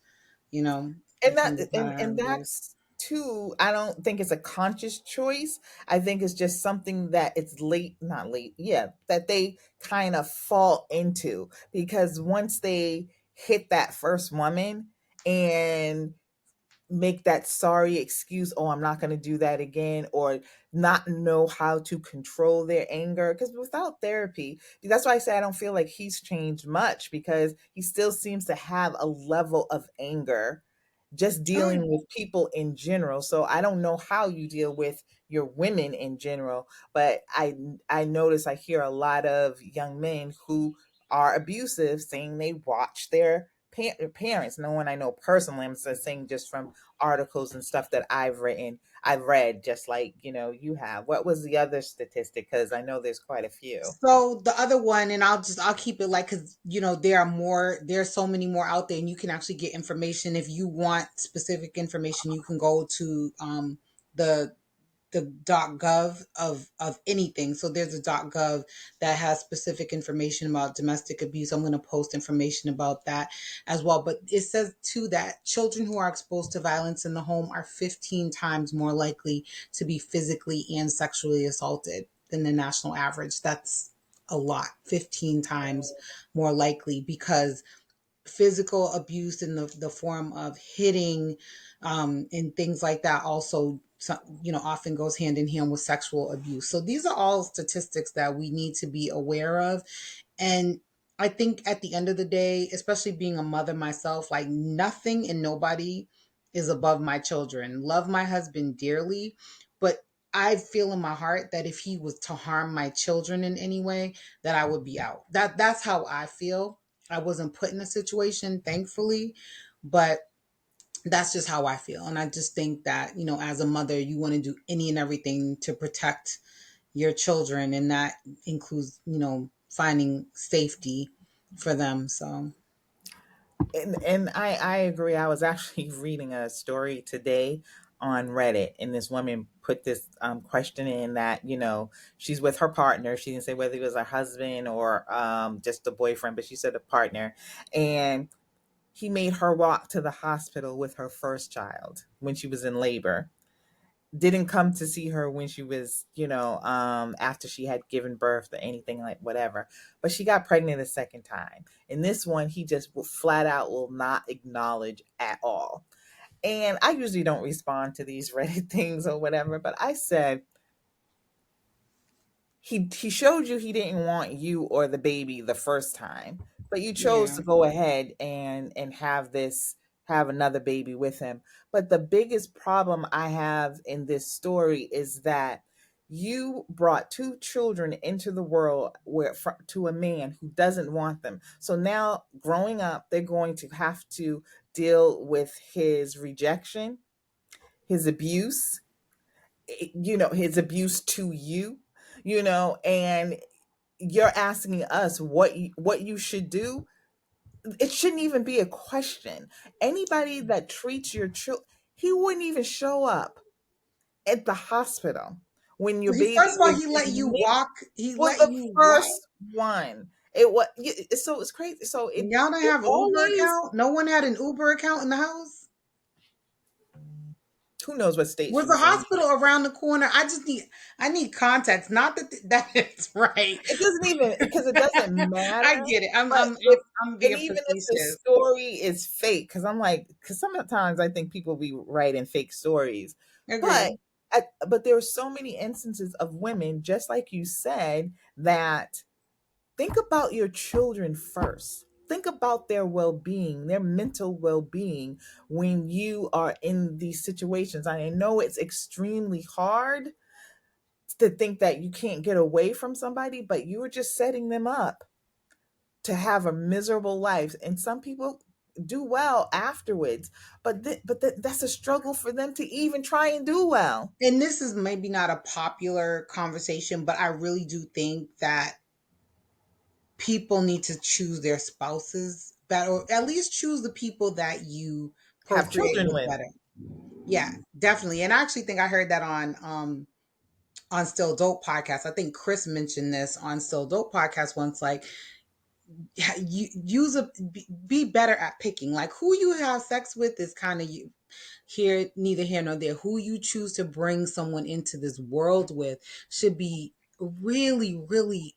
And that Becomes a pattern and of abuse. that's too, I don't think it's a conscious choice. I think it's just something that it's late, not late, yeah, that they kind of fall into, because once they hit that first woman and make that sorry excuse, oh, I'm not going to do that again, or not know how to control their anger, because without therapy, that's why I say I don't feel like he's changed much, because he still seems to have a level of anger just Oh, dealing with people in general. So I don't know how you deal with your women in general, but I notice I hear a lot of young men who are abusive saying they watch their parents. No one I know personally. I'm just saying just from articles and stuff that I've read, just like you have. What was the other statistic? Because I know there's quite a few. so the other one, and I'll keep it like, because there are more, there's so many more out there, and you can actually get information. If you want specific information, you can go to the .gov of anything. So there's a .gov that has specific information about domestic abuse. I'm going to post information about that as well. But it says too that children who are exposed to violence in the home are 15 times more likely to be physically and sexually assaulted than the national average. That's a lot, 15 times more likely, because physical abuse in the form of hitting, and things like that also, often goes hand in hand with sexual abuse. So these are all statistics that we need to be aware of. And I think at the end of the day, especially being a mother myself, like, nothing and nobody is above my children. Love my husband dearly, but I feel in my heart that if he was to harm my children in any way, that I would be out. That's how I feel. I wasn't put in a situation, thankfully, but that's just how I feel. And I just think that, as a mother, you want to do any and everything to protect your children, and that includes, finding safety for them. So, And I agree. I was actually reading a story today on Reddit, and this woman put this question in that she's with her partner. She didn't say whether it was her husband or just a boyfriend, but she said a partner, and he made her walk to the hospital with her first child when she was in labor. Didn't come to see her when she was, after she had given birth or anything like whatever. But she got pregnant a second time. And this one, he just flat out will not acknowledge at all. And I usually don't respond to these Reddit things or whatever, but I said, he showed you he didn't want you or the baby the first time, but you chose yeah. to go ahead and have another baby with him. But the biggest problem I have in this story is that you brought two children into the world to a man who doesn't want them. So now growing up, they're going to have to deal with his rejection, his abuse, his abuse to you, and you're asking us what you should do. It shouldn't even be a question. Anybody that treats your child, he wouldn't even show up at the hospital when your He, first baby of all, was he let you admitted. walk. He For let the you walk. first one, it was so it's crazy. So And y'all don't it have an Uber always, account? No one had an Uber account in the house? who knows what state Was she the was in. hospital around the corner? I need context. Not that that is right. It doesn't even, because it doesn't I matter. get it. I'm But I'm I'm, if I'm and being even if the facetious. story is fake, because I'm like, because sometimes I think people be writing fake stories, but Agree. but there are so many instances of women, just like you said, that think about your children first. Think about their well being, their mental well being when you are in these situations. I know it's extremely hard to think that you can't get away from somebody, but you are just setting them up to have a miserable life. And some people do well afterwards, but that's a struggle for them to even try and do well. And this is maybe not a popular conversation, but I really do think that people need to choose their spouses better, or at least choose the people that you Have procreate children with with. better. Yeah, definitely. And I actually think I heard that on Still Dope podcast. I think Chris mentioned this on Still Dope podcast once. Like, you use be better at picking. Like, who you have sex with is kind of you here, neither here nor there. Who you choose to bring someone into this world with should be really, really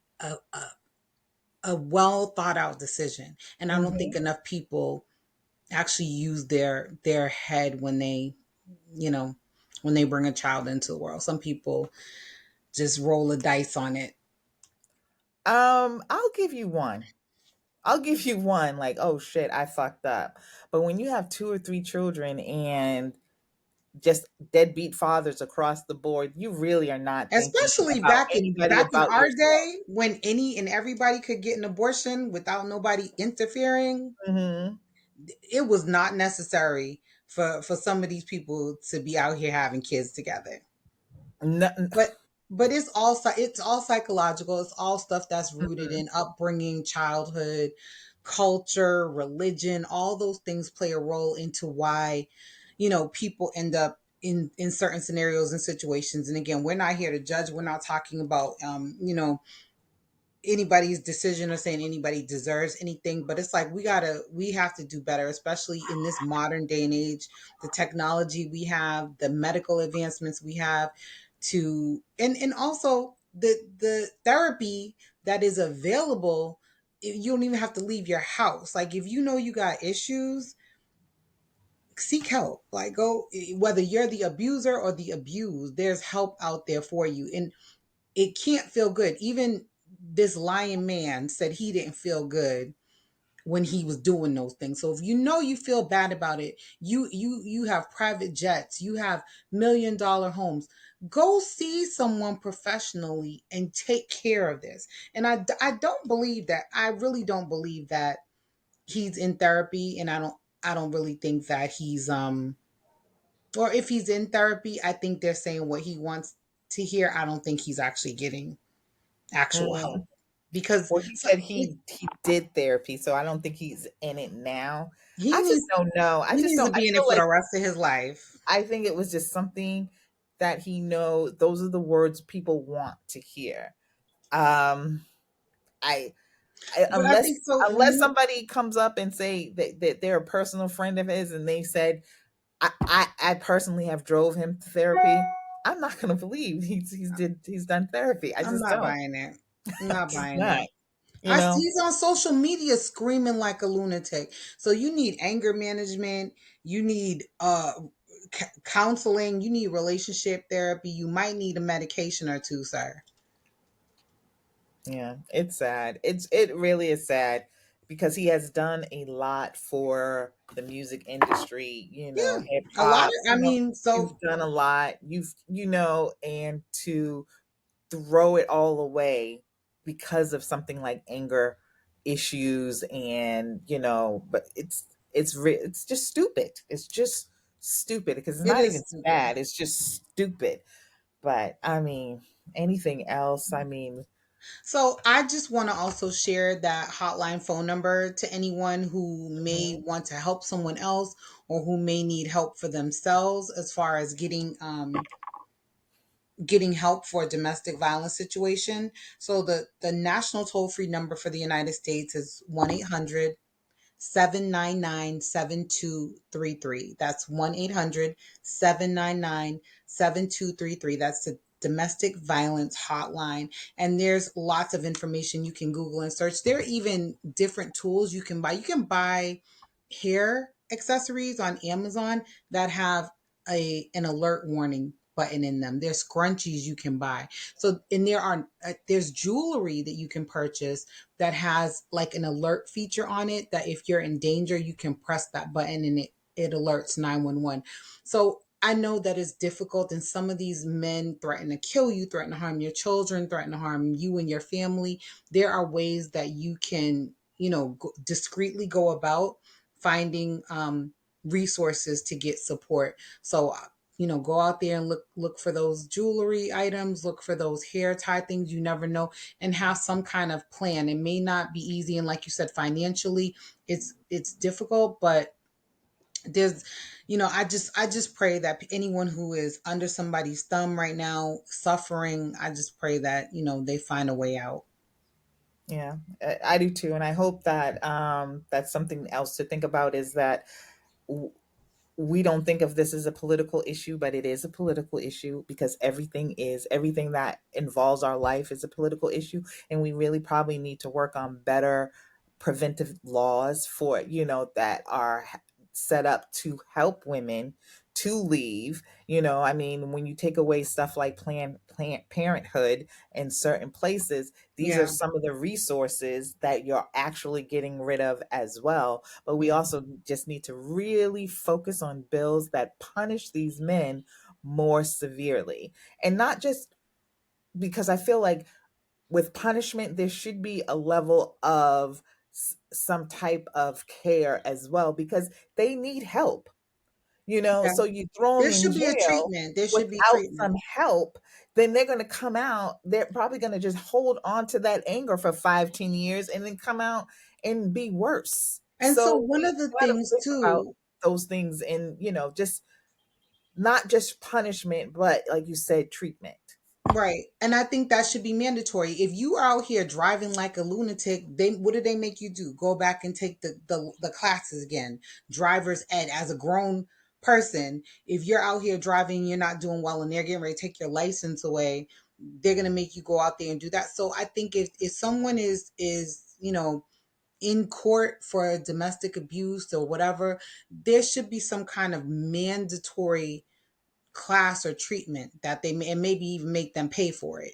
a well thought out decision. And I don't think Hmm. enough people actually use their head when they, you know, when they bring a child into the world. Some people just roll a dice on it. I'll give you one. I'll give you one, like, oh shit, I fucked up. But when you have two or three children and just deadbeat fathers across the board, you really are not thinking Especially about anybody back in about our yourself. day when any and everybody could get an abortion without nobody interfering. Hmm. It was not necessary for some of these people to be out here having kids together. No, But it's all psychological. It's all stuff that's rooted mhm, in upbringing, childhood, culture, religion. All those things play a role into why people end up in certain scenarios and situations. And again, we're not here to judge. We're not talking about anybody's decision or saying anybody deserves anything, but it's like we have to do better, especially in this modern day and age. The technology we have, the medical advancements we have, to and also the therapy that is available. You don't even have to leave your house. Like, if you know you got issues, seek help. Like, go, whether you're the abuser or the abused, there's help out there for you. And it can't feel good. Even this lying man said he didn't feel good when he was doing those things. So if you know you feel bad about it, you have private jets, you have $1 million homes. Go see someone professionally and take care of this. And I don't believe that. I really don't believe that he's in therapy, and I don't really think that he's or if he's in therapy, I think they're saying what he wants to hear. I don't think he's actually getting actual help, mhm. because Well, he said he did therapy, so I don't think he's in it now. he I just needs don't know. I he just needs don't. to I be in it feel for like the rest of his life. I think it was just something that he know those are the words people want to hear. Um, I But I think so. unless somebody comes up and say that they're a personal friend of his and they said I personally have drove him to therapy, I'm not gonna believe he's done therapy. I I'm just not don't. buying it. I'm not Just buying not. it. You know. He's on social media screaming like a lunatic. So you need anger management. You need counseling. You need relationship therapy. You might need a medication or two, sir. Yeah, it's sad. It really is sad because he has done a lot for the music industry, Yeah, hip a lot hop, of. I mean, he's so done a lot. And to throw it all away because of something like anger issues and, but it's just stupid. It's just stupid because it's it not is even stupid. sad. It's just stupid. But I mean, anything else, I mean, So I just want to also share that hotline phone number to anyone who may mhm, want to help someone else, or who may need help for themselves as far as getting help for a domestic violence situation. So the national toll free number for the United States is 1-800-799-7233. That's 1-800-799-7233. That's the domestic violence hotline. And there's lots of information you can Google and search. There are even different tools you can buy. You can buy hair accessories on Amazon that have an alert warning button in them. There's scrunchies you can buy. So, and there's jewelry that you can purchase that has like an alert feature on it, that if you're in danger, you can press that button and it alerts 911. So I know that it's difficult, and some of these men threaten to kill you, threaten to harm your children, threaten to harm you and your family. There are ways that you can, discreetly go about finding resources to get support. So go out there and look for those jewelry items, look for those hair tie things. You never know, and have some kind of plan. It may not be easy, and like you said, financially it's difficult, but there's I just pray that anyone who is under somebody's thumb right now suffering, I just pray that they find a way out. yeah, I do too, and I hope that that's something else to think about is that w- we don't think of this as a political issue, but it is a political issue because everything that involves our life is a political issue, and we really probably need to work on better preventive laws for that are set up to help women to leave. I mean, when you take away stuff like Planned Parenthood in certain places, these are Yeah. some of the resources that you're actually getting rid of as well. But we Yeah. also just need to really focus on bills that punish these men more severely. And not just because I feel like with punishment, there should be a level of some type of care as well, because they need help. Yeah. So you throw them There in should be a jail treatment. There should be without some treatment. help, then they're going to come out. They're probably going to just hold on to that anger for 5, 10 years and then come out and be worse. And so So one we of the got to things think about too, those things, and, just not just punishment, but like you said, treatment. right? And I think that should be mandatory. If you are out here driving like a lunatic, they what do they make you do? Go back and take the classes again. Driver's ed as a grown person. If you're out here driving, you're not doing well, and they're getting ready to take your license away, they're gonna make you go out there and do that. So I think if someone is in court for domestic abuse or whatever, there should be some kind of mandatory class or treatment that they may, and maybe even make them pay for it.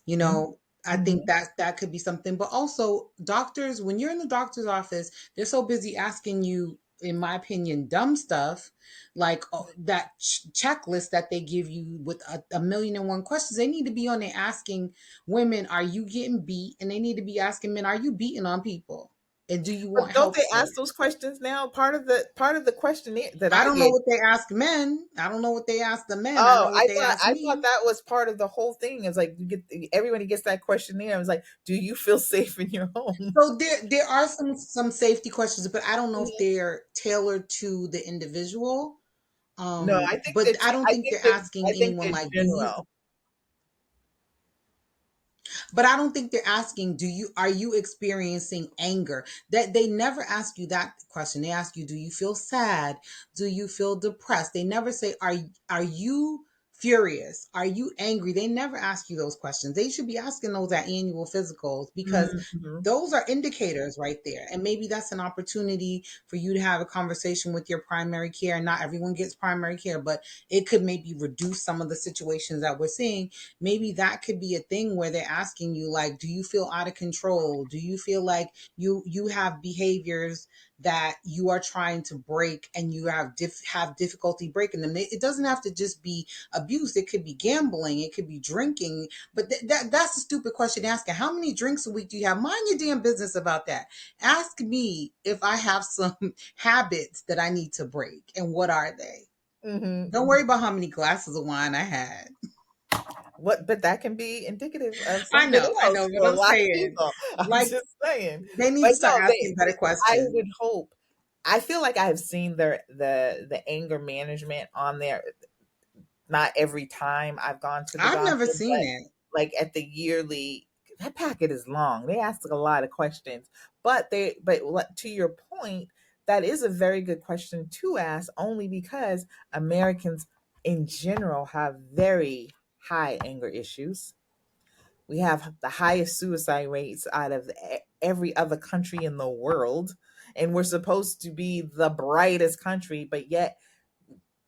you Mhm. know I think Mhm. that could be something. But also, doctors, when you're in the doctor's office, they're so busy asking you, in my opinion, dumb stuff, like that checklist that they give you with a million and one questions. They need to be on there asking women, are you getting beat? And they need to be asking men, are you beating on people, and do you But want don't help they for ask it? those questions now? Part of the questionnaire that I I don't know get. what they ask men. I don't know what they ask the men. I Oh, know what I they thought ask I thought me. that was part of the whole thing. It's like everybody gets that questionnaire. It's like, do you feel safe in your home? So there are some safety questions, but I don't know if Mhm. they're tailored to the individual. No, I think But that I don't I think think they're that asking I think anyone they're like, do you general. But I don't think they're asking, do you are you experiencing anger? That they never ask you that question. They ask you, do you feel sad? Do you feel depressed? They never say, are you furious? Are you angry? They never ask you those questions. They should be asking those at annual physicals, because Mhm. those are indicators right there. And maybe that's an opportunity for you to have a conversation with your primary care. Not everyone gets primary care, but it could maybe reduce some of the situations that we're seeing. Maybe that could be a thing where they're asking you, like, do you feel out of control? Do you feel like you have behaviors that you are trying to break, and you have difficulty breaking them? It doesn't have to just be abuse. It could be gambling, it could be drinking. But that's a stupid question asking. How many drinks a week do you have? Mind your damn business about that. Ask me if I have some habits that I need to break, and what are they. Mhm. Don't worry about how many glasses of wine I had. But that can be indicative of something I know, else but for a I'm lot of saying, people. I'm like, just saying. they need But to start no, asking better I questions. would hope. I feel like I have seen the anger management on there. Not every time I've gone to the I've doctor, never but seen it. like at the yearly, that packet is long. They ask a lot of questions, but to your point, that is a very good question to ask, only because Americans in general have very high anger issues. We have the highest suicide rates out of every other country in the world, and we're supposed to be the brightest country, but yet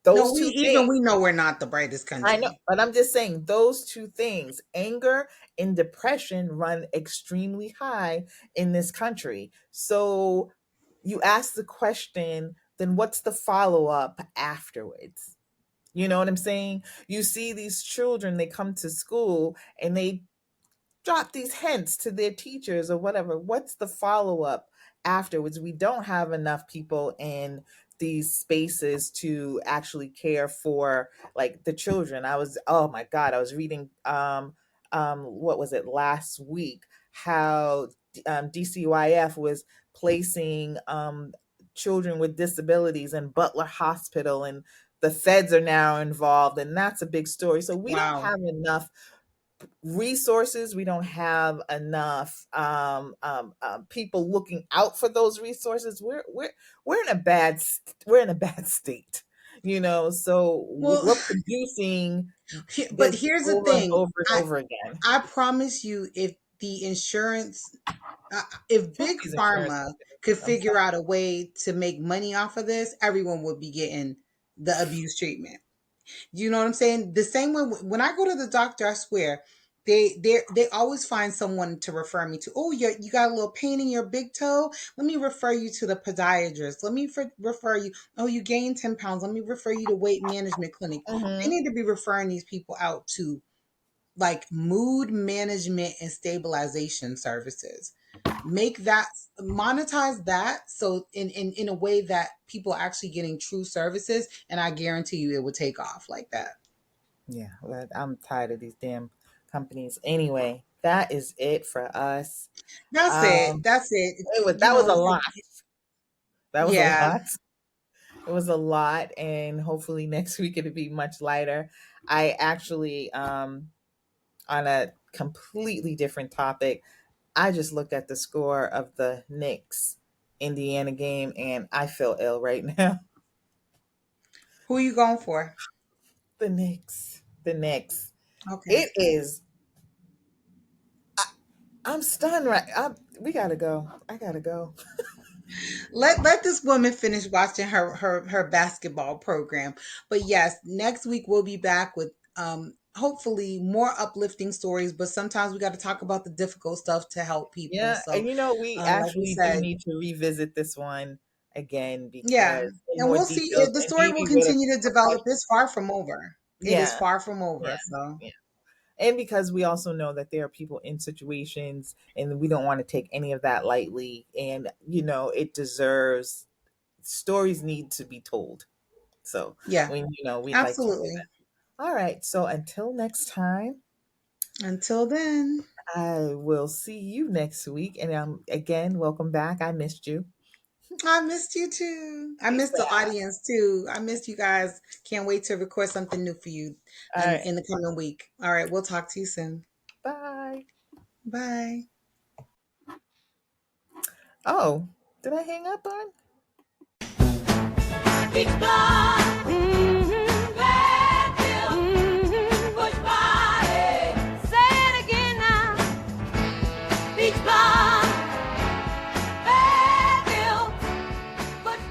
No, those we two even things. we know we're not the brightest I know, country. but I'm just saying those two things, anger and depression, run extremely high in this country. So you ask the question, then what's the follow up afterwards? You know what I'm saying? You see these children, they come to school and they drop these hints to their teachers or whatever. What's the follow up afterwards? We don't have enough people in these spaces to actually care for like the children. Oh my God, I was reading what was it last week, how DCYF was placing children with disabilities in Butler Hospital, and the feds are now involved, and that's a big story. So we don't Wow. have enough resources. We don't have enough people looking out for those resources. We're in a we're in a bad state, so Well, we're producing but this here's the over and thing. over and over again. I promise you, if the insurance, if Fuck big these insurance pharma companies. could I'm figure sorry. out a way to make money off of this, everyone would be getting the abuse treatment. You know what I'm saying? The same way when I go to the doctor, I swear, they always find someone to refer me to. Oh, you got a little pain in your big toe. Let me refer you to the podiatrist. Let me refer you. Oh, you gained 10 pounds. Let me refer you to weight management clinic. They Hmm. need to be referring these people out to like mood management and stabilization services. Make that, monetize that, so in a way that people are actually getting true services, and I guarantee you it will take off like that. Yeah, well, I'm tired of these damn companies. Anyway, that is it for us. That's it. Um, That's it. it was You that was know, a lot. That was a yeah. lot. It was a lot, and hopefully next week it'll be much lighter. I actually, on a completely different topic, I just looked at the score of the Knicks Indiana game, and I feel ill right now. Who are you going for? The Knicks, the Knicks. Okay. It is. I'm stunned. Right, we gotta go. I gotta go. Let this woman finish watching her basketball program. But yes, next week we'll be back with hopefully more uplifting stories, but sometimes we got to talk about the difficult stuff to help people. Yeah, and So we like we actually do said, need to revisit this one again yeah. because in And more we'll see details, if the and story will maybe with a continue to develop. professional. It's far from over. It is Yeah, far from over. yeah, So yeah. And because we also know that there are people in situations, and we don't want to take any of that lightly. And it deserves stories need to be told. So yeah, we'd like to do absolutely. that. All right. So until next time. Until then. I will see you next week. And again, welcome back. I missed you. I missed you too. I Peace missed the out. audience too. I missed you guys. Can't wait to record something new for you All right. in the coming week. All right, we'll talk to you soon. Bye. Bye. Oh, did I hang up on? Beach Blond, Redfield, Butch Body. Say it again now. Beach Blond, Redfield, Butch